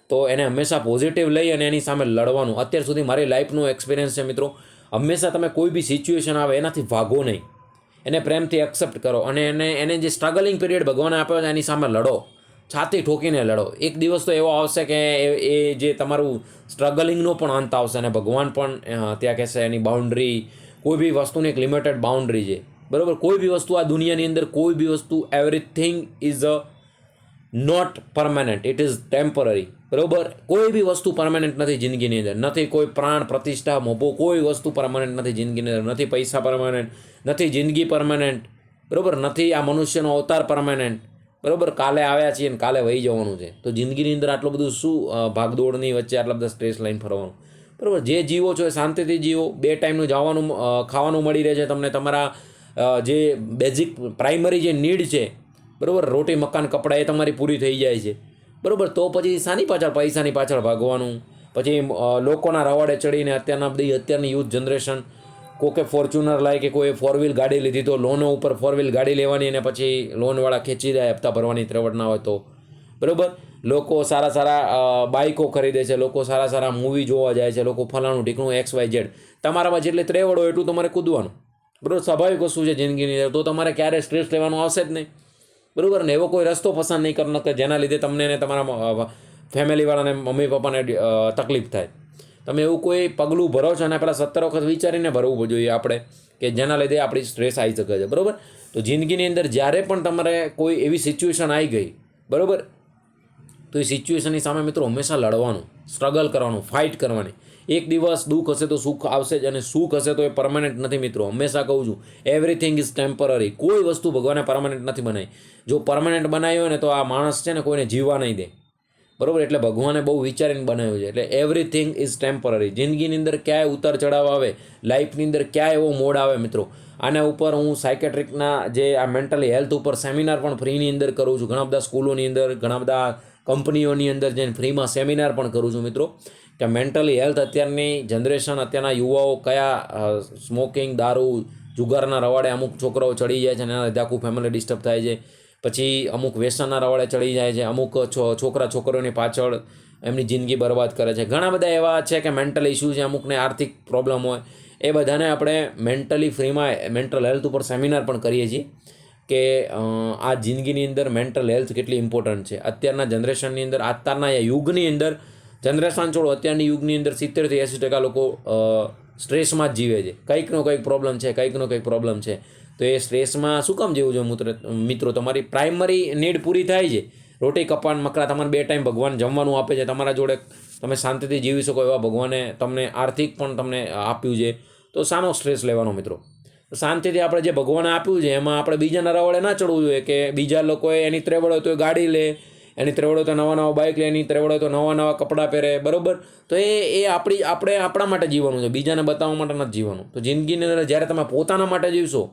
તો એને હંમેશા પોઝિટિવ લઈ અને એની સામે લડવાનું. અત્યાર સુધી મારી લાઈફનો એક્સપિરિયન્સ છે મિત્રો, હંમેશા તમે કોઈ બી સિચ્યુએશન આવે એનાથી ભાગો નહીં, એને પ્રેમથી એક્સેપ્ટ કરો અને એને જે સ્ટ્રગલિંગ પીરિયડ ભગવાને આપ્યો છે એની સામે લડો, છાતી ઠોકીને લડો. એક દિવસ તો એવો આવશે કે એ જે તમારું સ્ટ્રગલિંગનો પણ અંત આવશે અને ભગવાન પણ ત્યાં કહેશે એની બાઉન્ડ્રી, કોઈ બી વસ્તુની એક લિમિટેડ બાઉન્ડ્રી છે, બરાબર. કોઈ બી વસ્તુ આ દુનિયાની અંદર, કોઈ બી વસ્તુ, everything is not permanent, it is temporary, બરાબર. કોઈ બી વસ્તુ પરમાનન્ટ નથી જિંદગીની અંદર. નથી કોઈ પ્રાણ પ્રતિષ્ઠા મોભો, કોઈ વસ્તુ પરમાનન્ટ નથી જિંદગીની અંદર. નથી પૈસા પરમાનન્ટ, નથી જિંદગી પરમાનન્ટ, બરાબર. નથી આ મનુષ્યનો અવતાર પરમાનન્ટ, બરાબર. કાલે આવ્યા છીએ અને કાલે વહી જવાનું છે. તો જિંદગીની અંદર આટલું બધું શું ભાગદોડની વચ્ચે આટલા બધા સ્ટ્રેસ લઈને ફરવાનું, બરાબર. જે જીવો છો એ શાંતિથી જીવો. 2 ટાઈમનું જવાનું ખાવાનું મળી રહે છે તમને. તમારા જે બેઝિક પ્રાઇમરી જે નીડ છે, બરાબર, રોટી મકાન કપડાં, એ તમારી પૂરી થઈ જાય છે, બરાબર. તો પછી શાની પાછળ, પૈસાની પાછળ ભાગવાનું? પછી લોકોના રવાડે ચડીને અત્યારની યુથ જનરેશન કોકે ફોર્ચ્યુનર લાય કે કોઈ 4 વ્હીલ ગાડી લીધી તો લોનો ઉપર 4 વ્હીલ ગાડી લેવાની અને પછી લોનવાળા ખેંચી જાય હપ્તા ભરવાની ત્રેવડ ના હોય તો, બરાબર. લોકો સારા સારા બાઇકો ખરીદે છે, લોકો સારા સારા મૂવી જોવા જાય છે, લોકો ફલાણું ઢીકણું XYZ. તમારામાં જેટલી ત્રેવડ હોય એટલું તમારે કૂદવાનું, બરાબર. સ્વાભાવિક વસ્તુ છે જિંદગીની અંદર, તો તમારે ક્યારેય સ્ટ્રેસ લેવાનું આવશે જ નહીં, બરાબર ને. એવો કોઈ રસ્તો પસંદ નહીં કરવાનો કે જેના લીધે તમને ને તમારા ફેમિલીવાળાને મમ્મી પપ્પાને તકલીફ થાય. તમે એવું કોઈ પગલું ભરો છો અને પહેલાં 17 વખત વિચારીને ભરવું જોઈએ આપણે, કે જેના લીધે આપણી સ્ટ્રેસ આવી શકે છે, બરાબર. તો જિંદગીની અંદર જ્યારે પણ તમારે કોઈ એવી સિચ્યુએશન આવી ગઈ, બરાબર, તો એ સિચ્યુએશનની સામે મિત્રો હંમેશા લડવાનું, સ્ટ્રગલ કરવાનું, ફાઇટ કરવાની. એક દિવસ દુઃખ હશે તો સુખ આવશે જ, અને સુખ હશે તો એ પરમાનન્ટ નથી મિત્રો. હંમેશા કહું છું, એવરીથિંગ ઇઝ ટેમ્પરરી. કોઈ વસ્તુ ભગવાને પરમાનન્ટ નથી બનાવી. જો પરમાનન્ટ બનાવી હોય ને તો આ માણસ છે ને કોઈને જીવવા નહીં દે, બરાબર. એટલે ભગવાને બહુ વિચારીને બનાવ્યું છે. એટલે એવરીથિંગ ઇઝ ટેમ્પરરી. જિંદગીની અંદર ક્યાંય ઉતાર ચઢાવ આવે, લાઈફની અંદર ક્યાંય એવો મોડ આવે મિત્રો. આના ઉપર હું સાયકેટ્રિકના જે આ મેન્ટલી હેલ્થ ઉપર સેમિનાર પણ ફ્રીની અંદર કરું છું. ઘણા બધા સ્કૂલોની અંદર, ઘણા બધા કંપનીઓની અંદર જઈને ફ્રીમાં સેમિનાર પણ કરું છું મિત્રો, કે મેન્ટલી હેલ્થ અત્યારની જનરેશન, અત્યારના યુવાઓ કયા સ્મોકિંગ, દારૂ, જુગારના રવાડે અમુક છોકરાઓ ચડી જાય છે અને એના લીધે આખું ફેમિલી ડિસ્ટર્બ થાય છે. પછી અમુક વ્યસનના રવાડે ચડી જાય છે, અમુક છોકરા છોકરીઓની પાછળ એમની જિંદગી બરબાદ કરે છે. ઘણા બધા એવા છે કે મેન્ટલ ઇસ્યુ છે, અમુકને આર્થિક પ્રોબ્લેમ હોય, એ બધાને આપણે મેન્ટલી ફ્રીમાં મેન્ટલ હેલ્થ ઉપર સેમિનાર પણ કરીએ છીએ, કે આ જિંદગીની અંદર મેન્ટલ હેલ્થ કેટલી ઇમ્પોર્ટન્ટ છે. અત્યારના જનરેશનની અંદર, અત્યારના યુગની અંદર, જનરેશન છોડો, અત્યારની યુગની અંદર 70 થી 80% લોકો સ્ટ્રેસમાં જ જીવે છે. કંઈકનો કંઈક પ્રોબ્લેમ છે, કંઈકનો કંઈક પ્રોબ્લેમ છે. તો એ સ્ટ્રેસમાં શું કામ જેવું છે મિત્રો? તમારી પ્રાઇમરી નીડ પૂરી થાય છે, રોટી કપાન મકરા, તમારે 2 ટાઈમ ભગવાન જમવાનું આપે છે, તમારા જોડે તમે શાંતિથી જીવી શકો એવા ભગવાને તમને આર્થિક પણ તમને આપ્યું છે. તો શાનો સ્ટ્રેસ લેવાનો મિત્રો? શાંતિથી આપણે જે ભગવાને આપ્યું છે એમાં આપણે બીજાના રવાડે ના ચડવું જોઈએ, કે બીજા લોકોએ એની ત્રેવડ હોય તો એ ગાડી લે, એની ત્રેવડ હોય તો નવા બાઇક લે, એની ત્રેવડ હોય તો નવા કપડાં પહેરે, બરાબર. તો એ આપણે આપણા માટે જીવવાનું છે, બીજાને બતાવવા માટે નથી જીવવાનું. તો જિંદગીની અંદર જ્યારે તમે પોતાના માટે જીવશો,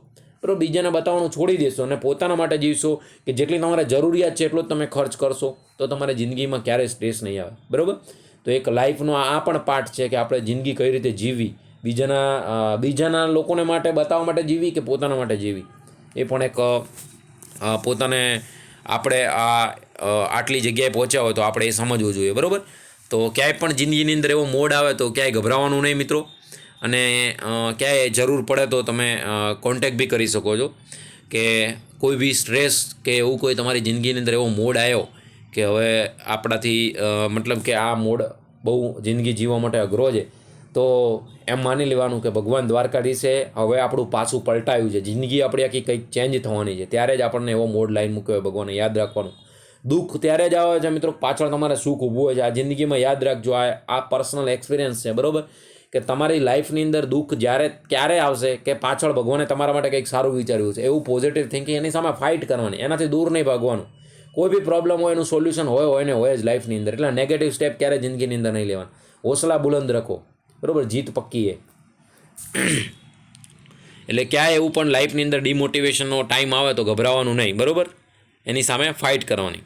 બરાબર, બીજાને બતાવવાનું છોડી દેશો અને પોતાના માટે જીવશો, કે જેટલી તમારે જરૂરિયાત છે એટલો જ તમે ખર્ચ કરશો, તો તમારે જિંદગીમાં ક્યારેય સ્ટ્રેસ નહીં આવે, બરાબર. તો એક લાઈફનો આ પણ પાર્ટ છે કે આપણે જિંદગી કઈ રીતે જીવવી, બીજાના લોકોને માટે બતાવવા માટે જીવી કે પોતાના માટે જીવી, એ પણ એક પોતાને આપણે આટલી જગ્યાએ પહોંચ્યા હોય તો આપણે એ સમજવું જોઈએ, બરાબર. તો ક્યાંય પણ જિંદગીની અંદર એવો મોડ આવે તો ક્યાંય ગભરાવાનું નહીં મિત્રો, અને ક્યાંય જરૂર પડે તો તમે કોન્ટેક્ટ બી કરી શકો છો, કે કોઈ બી સ્ટ્રેસ કે એવું કોઈ તમારી જિંદગીની અંદર એવો મોડ આવ્યો કે હવે આપણાથી મતલબ કે આ મોડ બહુ જિંદગી જીવવા માટે અઘરો છે, તો એમ માની લેવાનું કે ભગવાન દ્વારકાધીશે હવે આપણું પાછું પલટાયું છે, જિંદગી આપણી આખી કંઈક ચેન્જ થવાની છે, ત્યારે જ આપણને એવો મોડ લાઈન મૂક્યો હોય. ભગવાને યાદ રાખવાનું, દુઃખ ત્યારે જ આવે છે મિત્રો પાછળ તમારે સુખ ઊભું હોય છે. આ જિંદગીમાં યાદ રાખજો, આ પર્સનલ એક્સપિરિયન્સ છે, બરાબર, કે તમારી લાઈફની અંદર દુઃખ ક્યારે આવશે કે પાછળ ભગવાને તમારા માટે કંઈક સારું વિચાર્યું છે, એવું પોઝિટિવ થિંકિંગ, એની સામે ફાઇટ કરવાની, એનાથી દૂર નહીં ભાગવાનું. કોઈ બી પ્રોબ્લેમ હોય એનું સોલ્યુશન હોય ને હોય જ લાઈફની અંદર. એટલે નેગેટિવ સ્ટેપ ક્યારે જિંદગીની અંદર નહીં લેવાનું. હોસલા બુલંદ રાખો, બરાબર, જીત પક્કી છે. એટલે ક્યાંય એવું પણ લાઈફની અંદર ડિમોટિવેશનનો ટાઈમ આવે તો ગભરાવાનું નહીં, બરાબર, એની સામે ફાઇટ કરવાની.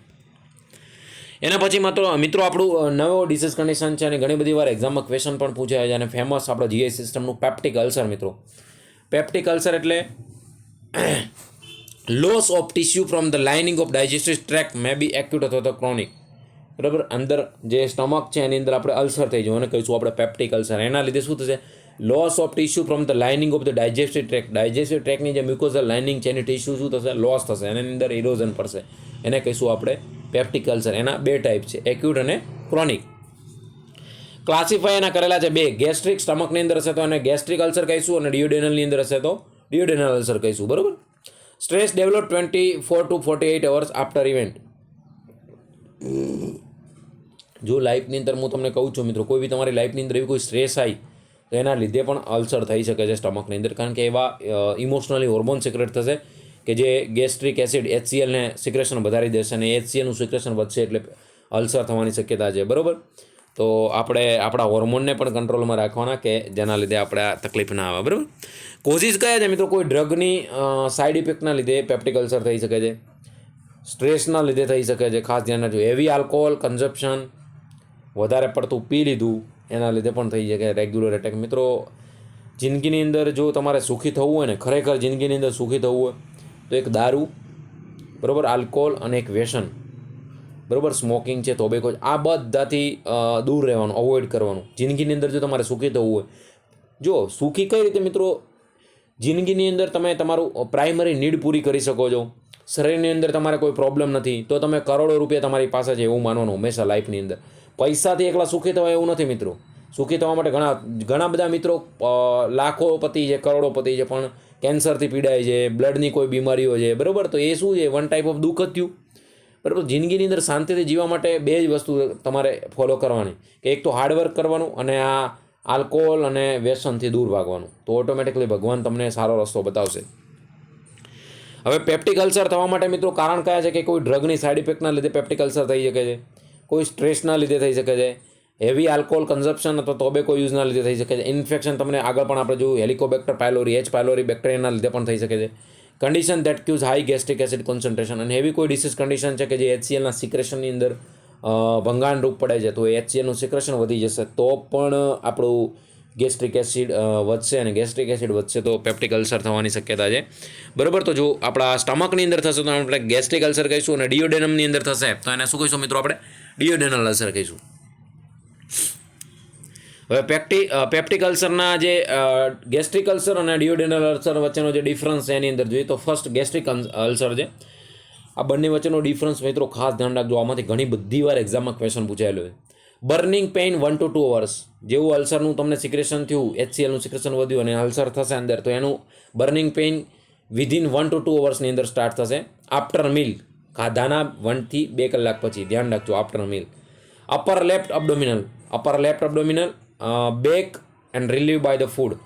એના પછી મિત્રો આપણું નવો ડિસીઝ કન્ડિશન છે, અને ઘણી બધી વાર એક્ઝામમાં ક્વેશ્ચન પણ પૂછાય છે, અને ફેમસ આપણા જીઆઈ સિસ્ટમનું પેપ્ટિક અલ્સર મિત્રો. પેપ્ટિક અલ્સર એટલે loss of tissue from the lining of digestive tract may be acute અથવા તો ક્રોનિક, બરાબર. અંદર જે સ્ટમક છે એની અંદર આપણે અલ્સર થઈ જવું, અને કહીશું આપણે પેપ્ટિક અલ્સર. એના લીધે શું થશે? Loss of tissue from the lining of the digestive track. Digestive ટ્રેકની જે મ્યુકોઝલ લાઇનિંગ છે એની ટિશ્યુ શું થશે? લોસ થશે, એની અંદર ઇરોઝન પડશે, એને કહીશું આપણે પેપ્ટિક અલ્સર. એના 2 ટાઈપ છે, એક્યુટ અને ક્રોનિક. ક્લાસિફાય એના કરેલા છે 2. ગેસ્ટ્રિક સ્ટમકની અંદર હશે તો એને ગેસ્ટ્રિક અલ્સર કહીશું, અને ડિયોડેનલની અંદર હશે તો ડિયોડેનલ અલ્સર કહીશું, બરાબર. Stress develop 24 to 48 hours after event. જો લાઈફની અંદર હું તમને કહું છું મિત્રો, કોઈ બી તમારી લાઈફની અંદર એવી કોઈ સ્ટ્રેસ આવી તો એના લીધે પણ અલ્સર થઈ શકે છે સ્ટમકની અંદર, કારણ કે એવા ઇમોશનલી હોર્મોન સિક્રેટ થશે કે જે ગેસ્ટ્રિક એસિડ HCLને સિક્રેશન વધારી દેશે, અને HCLનું સિક્રેશન વધશે એટલે અલ્સર થવાની શક્યતા છે, બરાબર. તો આપણે આપણા હોર્મોનને પણ કંટ્રોલમાં રાખવાના, કે જેના લીધે આપણે આ તકલીફ ના આવે, બરાબર. કોઝિસ કયા છે મિત્રો? કોઈ ડ્રગની સાઇડ ઇફેક્ટના લીધે પેપ્ટિક અલ્સર થઈ શકે છે, સ્ટ્રેસના લીધે થઈ શકે છે, ખાસ ધ્યાન રાખજો. હેવી આલ્કોહોલ કન્ઝપ્શન, વધારે પડતું પી લીધું એના લીધે પણ થઈ શકે રેગ્યુલર એટેક. મિત્રો જિંદગીની અંદર જો તમારે સુખી થવું હોય ને, ખરેખર જિંદગીની અંદર સુખી થવું હોય તો એક દારૂ, બરાબર, આલ્કોહોલ અને એક વ્યસન, બરાબર, સ્મોકિંગ છે, ટોબેકો છે, આ બધાથી દૂર રહેવાનું, અવોઇડ કરવાનું. જિંદગીની અંદર જો તમારે સુખી થવું હોય, જો સુખી કઈ રીતે મિત્રો, જિંદગીની અંદર તમે તમારું પ્રાઇમરી નીડ પૂરી કરી શકો છો. શરીરની અંદર તમારે કોઈ પ્રોબ્લેમ નથી તો તમે કરોડો રૂપિયા તમારી પાસે છે એવું માનવાનું હંમેશા લાઈફની અંદર. પૈસાથી એકલા સુખી થવાય એવું નથી મિત્રો. સુખી થવા માટે ઘણા બધા મિત્રો લાખોપતિ છે, કરોડોપતિ છે, પણ કેન્સરથી પીડાય છે, બ્લડની કોઈ બીમારીઓ છે, બરાબર. તો એ શું છે, વન ટાઈપ ઓફ દુઃખ જ થયું, બરાબર. જિંદગીની અંદર શાંતિથી જીવવા માટે બે જ વસ્તુ તમારે ફોલો કરવાની, કે એક તો હાર્ડવર્ક કરવાનું અને આ આલ્કોહોલ અને વ્યસનથી દૂર ભાગવાનું. તો ઓટોમેટિકલી ભગવાન તમને સારો રસ્તો બતાવશે. હવે પેપ્ટિક અલ્સર થવા માટે મિત્રો કારણ કયા છે? કે કોઈ ડ્રગની સાઇડ ઇફેક્ટના લીધે પેપ્ટિક અલ્સર થઈ શકે છે, કોઈ સ્ટ્રેસના લીધે થઈ શકે છે, હેવી આલ્કોહોલ કન્ઝપ્શન અથવા ટોબેકો યુઝના લીધે થઈ શકે છે, ઇન્ફેક્શન તમને આગળ પણ આપણે જોયું હેલિકોબેક્ટર પાયલોરી, એચ પાયલોરી બેક્ટેરિયાના લીધે પણ થઈ શકે છે, condition that cues high gastric acid concentration, અને એવી કોઈ ડિસીઝ કન્ડિશન છે કે જે HClના સિક્રેશનની અંદર ભંગાણ રૂપ પડે છે, તો HClનું સિક્રેશન વધી જશે તો પણ આપણું ગેસ્ટ્રિક એસિડ વધશે, અને ગેસ્ટ્રિક એસિડ વધશે તો પેપ્ટિક અલ્સર થવાની શક્યતા છે, બરાબર. તો જો આપણા સ્ટમકની અંદર થશે તો આપણે ગેસ્ટ્રિક અલ્સર કહીશું, અને ડિયોડેનમની અંદર થશે તો એને શું કહીશું મિત્રો? આપણે ડિયોડેનલ અલ્સર કહીશું. હવે પેપ્ટિક અલ્સરના જે ગેસ્ટ્રિક અલ્સર અને ડિયોડેનલ અલ્સર વચ્ચેનો જે ડિફરન્સ છે એની અંદર જોઈએ તો ફર્સ્ટ ગેસ્ટ્રિક અલ્સર છે. આ બંને વચ્ચેનો ડિફરન્સ મિત્રો ખાસ ધ્યાન રાખજો, આમાંથી ઘણી બધી વાર એક્ઝામમાં ક્વેશ્ચન પૂછાયેલો છે. બર્નિંગ પેઇન 1 to 2 hours, જેવું અલ્સરનું તમને સિક્રેશન થયું, HClનું સિક્રેશન વધ્યું અને અલ્સર થશે અંદર, તો એનું burning pain within 1 to 2 hours ની અંદર સ્ટાર્ટ થશે. આફ્ટર મીલ, ખાધાના 1 થી 2 કલાક પછી, ધ્યાન રાખજો, after meal. Upper left abdominal back and relieve by the food,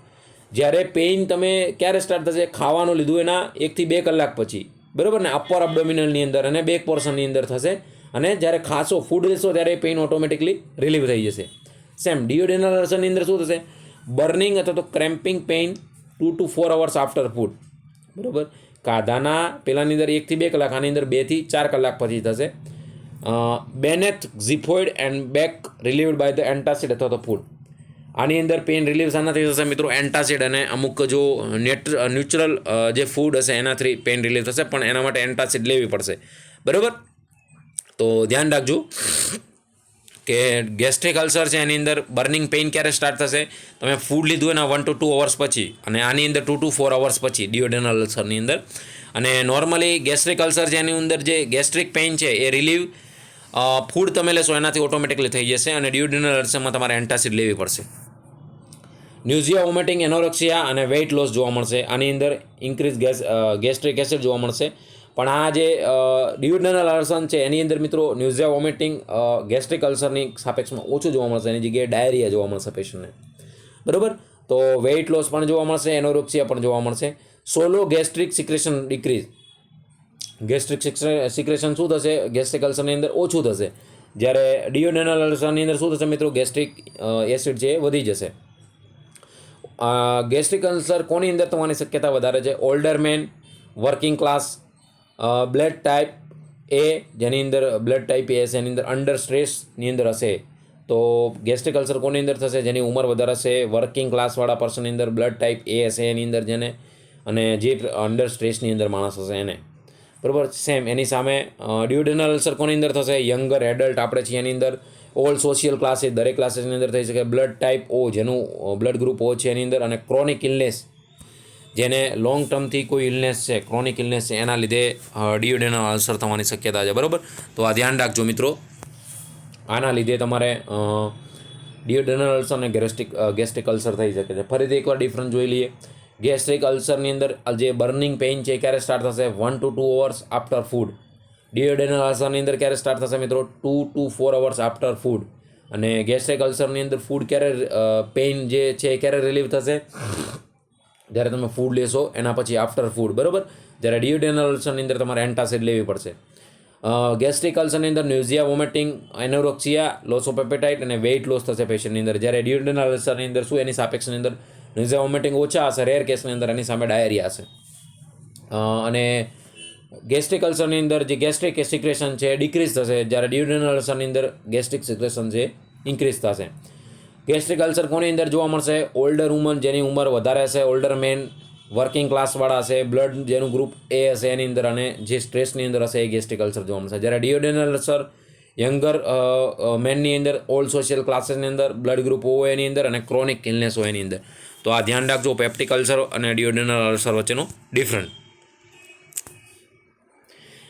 જ્યારે પેઇન તમે ક્યારે સ્ટાર્ટ થશે? ખાવાનું લીધું એના 1 થી 2 કલાક પછી, બરાબર ને, અપર અબ્ડોમિનલની અંદર અને બેક પોર્શનની અંદર થશે, અને જ્યારે ખાશો, ફૂડ લેશો ત્યારે પેઇન ઓટોમેટિકલી રિલીવ થઈ જશે. સેમ ડિયોડેનલ અલ્સરની અંદર શું થશે? બર્નિંગ અથવા તો cramping pain 2 to 4 hours after food, બરાબર. ખાધાના પહેલાંની અંદર 1 થી 2 કલાક, આની અંદર 2 થી 4 કલાક પછી થશે. Beneath xiphoid and back relieved by the antacid અથવા તો ફૂડ, આની અંદર પેઇન રિલીવ શાનાથી થશે મિત્રો? એન્ટાસિડ અને અમુક જો ન્યુટ્રલ જે ફૂડ હશે એનાથી પેઇન રિલીવ થશે, પણ એના માટે એન્ટાસિડ લેવી પડશે, બરાબર. તો ધ્યાન રાખજો કે ગેસ્ટ્રિક અલ્સર છે એની અંદર બર્નિંગ પેઇન ક્યારે સ્ટાર્ટ થશે? તમે ફૂડ લીધું એના 1 to 2 hours પછી, અને આની અંદર 2 to 4 hours પછી ડિયોડેનલ અલ્સરની અંદર. અને નોર્મલી ગેસ્ટ્રિક અલ્સર છે એની અંદર જે ગેસ્ટ્રિક પેઇન છે એ રિલીવ ફૂડ તમે લેશો એનાથી ઓટોમેટિકલી થઈ જશે, અને ડિયોડેનલ અલ્સરમાં તમારે એન્ટાસિડ લેવી પડશે. ન્યુઝિયા, વોમિટિંગ, એનોરેક્સિયા અને વેઇટ લોસ જોવા મળશે. આની અંદર ઇન્ક્રીઝ ગેસ્ટ્રિક એસિડ જોવા મળશે. પણ આ જે ડિયોડેનલ અલ્સર છે એની અંદર મિત્રો ન્યુઝિયા, વોમિટિંગ ગેસ્ટ્રિક અલ્સરની સાપેક્ષમાં ઓછું જોવા મળશે, એની જગ્યાએ ડાયરિયા જોવા મળશે પેશન્ટને, બરાબર. તો વેઇટ લોસ પણ જોવા મળશે, એનોરેક્સિયા પણ જોવા મળશે. Solo gastric secretion decrease, gastric secretion શું થશે? ગેસ્ટ્રિક અલ્સરની અંદર ઓછું થશે, જ્યારે ડિયોડેનલ અલ્સરની અંદર શું થશે મિત્રો? ગેસ્ટ્રિક એસિડ છે એ વધી જશે. ગેસ્ટ્રિક અલ્સર કોની અંદર થવાની શક્યતા વધારે છે? Older man, working class, blood type A, જેની અંદર બ્લડ ટાઈપ એ હશે એની અંદર અંડર સ્ટ્રેસની અંદર હશે તો ગેસ્ટ્રિક અલ્સર કોની અંદર થશે? જેની ઉંમર વધારે હશે, વર્કિંગ ક્લાસવાળા પર્સનની અંદર બ્લડ ટાઈપ એ હશે એની અંદર જેને, અને જે અંડર સ્ટ્રેસની અંદર માણસ હશે એને, બરાબર. સેમ એની સામે ડિયોડેનલ અલ્સર કોની અંદર થશે? યંગર એડલ્ટ આપણે છીએ એની અંદર, ઓલ સોશિયલ ક્લાસીસ, દરેક ક્લાસીસની અંદર થઈ શકે, બ્લડ ટાઈપ ઓ જેનું બ્લડ ગ્રુપ ઓ છે એની અંદર, અને ક્રોનિક ઇલનેસ, જેને લોંગ ટર્મથી કોઈ ઇલનેસ છે, ક્રોનિક ઇલનેસ છે, એના લીધે ડિયોડેનલ અલ્સર થવાની શક્યતા છે, બરાબર. તો આ ધ્યાન રાખજો મિત્રો, આના લીધે તમારે ડિયોડેનલ અલ્સર અને ગેસ્ટ્રિક અલ્સર થઈ શકે છે. ફરીથી એકવાર ડિફરન્સ જોઈ લઈએ. ગેસ્ટ્રિક અલ્સરની અંદર જે બર્નિંગ પેઇન છે એ ક્યારે સ્ટાર્ટ થશે? 1 to 2 hours આફ્ટર ફૂડ. ડિયોડેનલ અલ્સરની અંદર ક્યારે સ્ટાર્ટ થશે મિત્રો? 2 to 4 hours આફ્ટર ફૂડ. અને ગેસ્ટ્રિક અલ્સરની અંદર ફૂડ ક્યારે પેઇન જે છે એ ક્યારે રિલીવ થશે? જ્યારે તમે ફૂડ લેશો એના પછી આફ્ટર ફૂડ, બરાબર. જ્યારે ડિયોડેનલ અલ્સરની અંદર તમારે એન્ટાસિડ લેવી પડશે. ગેસ્ટ્રિક અલ્સરની અંદર ન્યુઝિયા, વોમિટિંગ, એનોરેક્સિયા, લોસ ઓફ એપેટાઇટ અને વેઇટ લોસ થશે પેશન્ટની અંદર. જ્યારે ડિયોડેનલ અલ્સરની અંદર શું? એની સાપેક્ષની અંદર ન્યુઝિયા, વોમિટિંગ ઓછા હશે, રેર કેસની અંદર એની સામે ડાયરિયા હશે. અને ગેસ્ટ્રિક અલ્સરની અંદર જે ગેસ્ટ્રિક સિક્રેશન છે એ ડિક્રીઝ થશે, જ્યારે ડિયોડેનલ અલ્સરની અંદર ગેસ્ટ્રિક સિક્રેશન છે ઇન્ક્રીઝ થશે. ગેસ્ટ્રિક અલ્સર કોની અંદર જોવા મળશે? ઓલ્ડર વુમન, જેની ઉંમર વધારે હશે, ઓલ્ડર મેન, વર્કિંગ ક્લાસવાળા હશે, બ્લડ જેનું ગ્રુપ એ હશે એની અંદર, અને જે સ્ટ્રેસની અંદર હશે એ ગેસ્ટ્રિક અલ્સર જોવા મળશે. જ્યારે ડિયોડેનલ અલ્સર યંગર મેનની અંદર, ઓલ્ડ સોશિયલ ક્લાસીસની અંદર, બ્લડ ગ્રુપ O એની અંદર અને ક્રોનિક ઇલનેસ હોય એની અંદર. તો આ ધ્યાન રાખજો પેપ્ટિક અલ્સર અને ડિયોડેનલ અલ્સર વચ્ચેનો ડિફરન્ટ.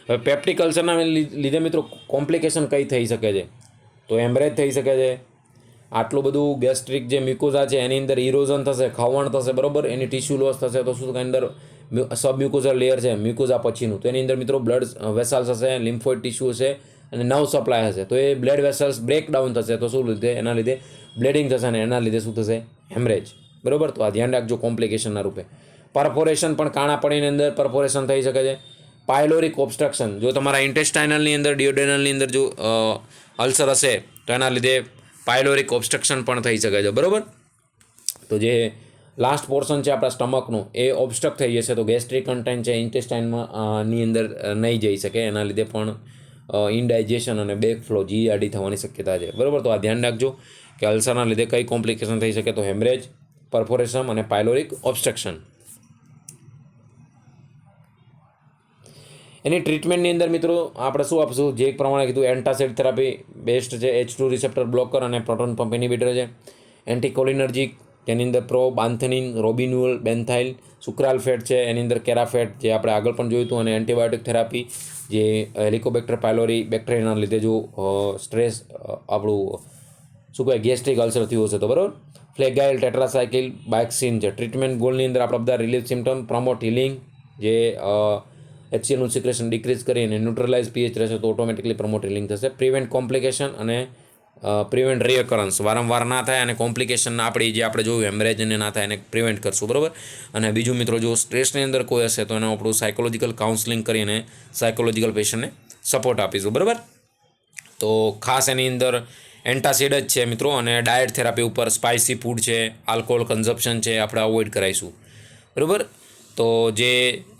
હવે પેપ્ટિક અલ્સરના લીધે મિત્રો કોમ્પ્લિકેશન કઈ થઈ શકે છે? તો હેમરેજ થઈ શકે છે. આટલું બધું ગેસ્ટ્રિક જે મ્યુકોઝા છે એની અંદર ઇરોઝન થશે, ખવણ થશે, બરાબર, એની ટિશ્યુ લોસ થશે. તો શું અંદર સબ મ્યુકોઝા લેયર છે મ્યુકોઝા પછીનું, તો એની અંદર મિત્રો બ્લડ વેસલ્સ હશે, લિમ્ફોઇડ ટિશ્યુ હશે અને નર્વ સપ્લાય હશે. તો એ બ્લડ વેસલ્સ બ્રેકડાઉન થશે. તો શું લીધે? એના લીધે બ્લીડિંગ થશે અને એના લીધે શું થશે? હેમરેજ. બરાબર. તો આ ધ્યાન રાખજો કોમ્પ્લિકેશનના રૂપે. પરફોરેશન પણ કાણાપડીની અંદર પરફોરેશન થઈ શકે છે. પાયલોરિક ઓબ્સ્ટ્રક્શન, જો તમારા ઇન્ટેસ્ટાઇનલની અંદર, ડિયોડેનલની અંદર જો અલ્સર હશે તો એના લીધે પાયલોરિક ઓબ્સ્ટ્રક્શન પણ થઈ શકે છે. બરાબર. તો જે લાસ્ટ પોર્શન છે આપણા સ્ટમકનું એ ઓબ્સ્ટ્રક્ટ થઈ જશે તો ગેસ્ટ્રિક કન્ટેન્ટ છે ઇન્ટેસ્ટાઇનમાં ની અંદર નહીં જઈ શકે. એના લીધે પણ ઇનડાઇજેશન અને બેક ફ્લો GERD થવાની શક્યતા છે. બરાબર. તો આ ધ્યાન રાખજો કે અલ્સરના લીધે કઈ કોમ્પ્લિકેશન થઈ શકે? તો હેમરેજ, પરફોરેશન અને પાયલોરિક ઓબ્સ્ટ્રક્શન. એની ટ્રીટમેન્ટની અંદર મિત્રો આપણે શું આપશું? જે પ્રમાણે કીધું એન્ટાસિડ થેરાપી બેસ્ટ છે. H2 રિસેપ્ટર બ્લોકર અને પ્રોટોન પંપ ઇનિબિટર છે. એન્ટીકોલિનર્જિક, જેની અંદર પ્રોબાન્થેનિન, રોબિન્યુલ, બેન્થાઇલ, સુક્રાલ ફેટ છે, એની અંદર કેરાફેટ જે આપણે આગળ પણ જોયું હતું, અને એન્ટીબાયોટિક થેરાપી જે હેલિકોબેક્ટર પાયલોરી બેક્ટેરિયાના લીધે જો સ્ટ્રેસ આપણું શું કહેવાય ગેસ્ટ્રિક અલ્સર થયું હશે તો બરાબર. ફ્લેગાઇલ, ટેટ્રાસાઇકિલ, બાયક્સિન છે. ટ્રીટમેન્ટ ગોલની અંદર આપણે બધા રિલીફ સિમ્ટમ, પ્રમોટ હિલિંગ, જે HClનું સિક્રેશન ડિક્રીઝ કરીને ન્યુટ્રલાઇઝ pH રહેશે તો ઓટોમેટિકલી પ્રમોટ હિલિંગ થશે. પ્રિવેન્ટ કોમ્પ્લિકેશન અને પ્રિવેન્ટ રિઅકરન્સ, વારંવાર ના થાય અને કોમ્પ્લિકેશન આપણી જે આપણે જોયું હેમરેજને ના થાય એને પ્રિવેન્ટ કરશું. બરાબર. અને બીજું મિત્રો જો સ્ટ્રેસની અંદર કોઈ હશે તો એનું આપણું સાયકોલોજીકલ કાઉન્સલિંગ કરીને સાયકોલોજીકલ પેશન્ટને સપોર્ટ આપીશું. બરાબર. તો ખાસ એની અંદર એન્ટાસિડ જ છે મિત્રો, અને ડાયટ થેરાપી ઉપર સ્પાઇસી ફૂડ છે, આલ્કોહોલ કન્ઝપ્શન છે આપણે અવોઇડ કરાવીશું. બરાબર. તો જે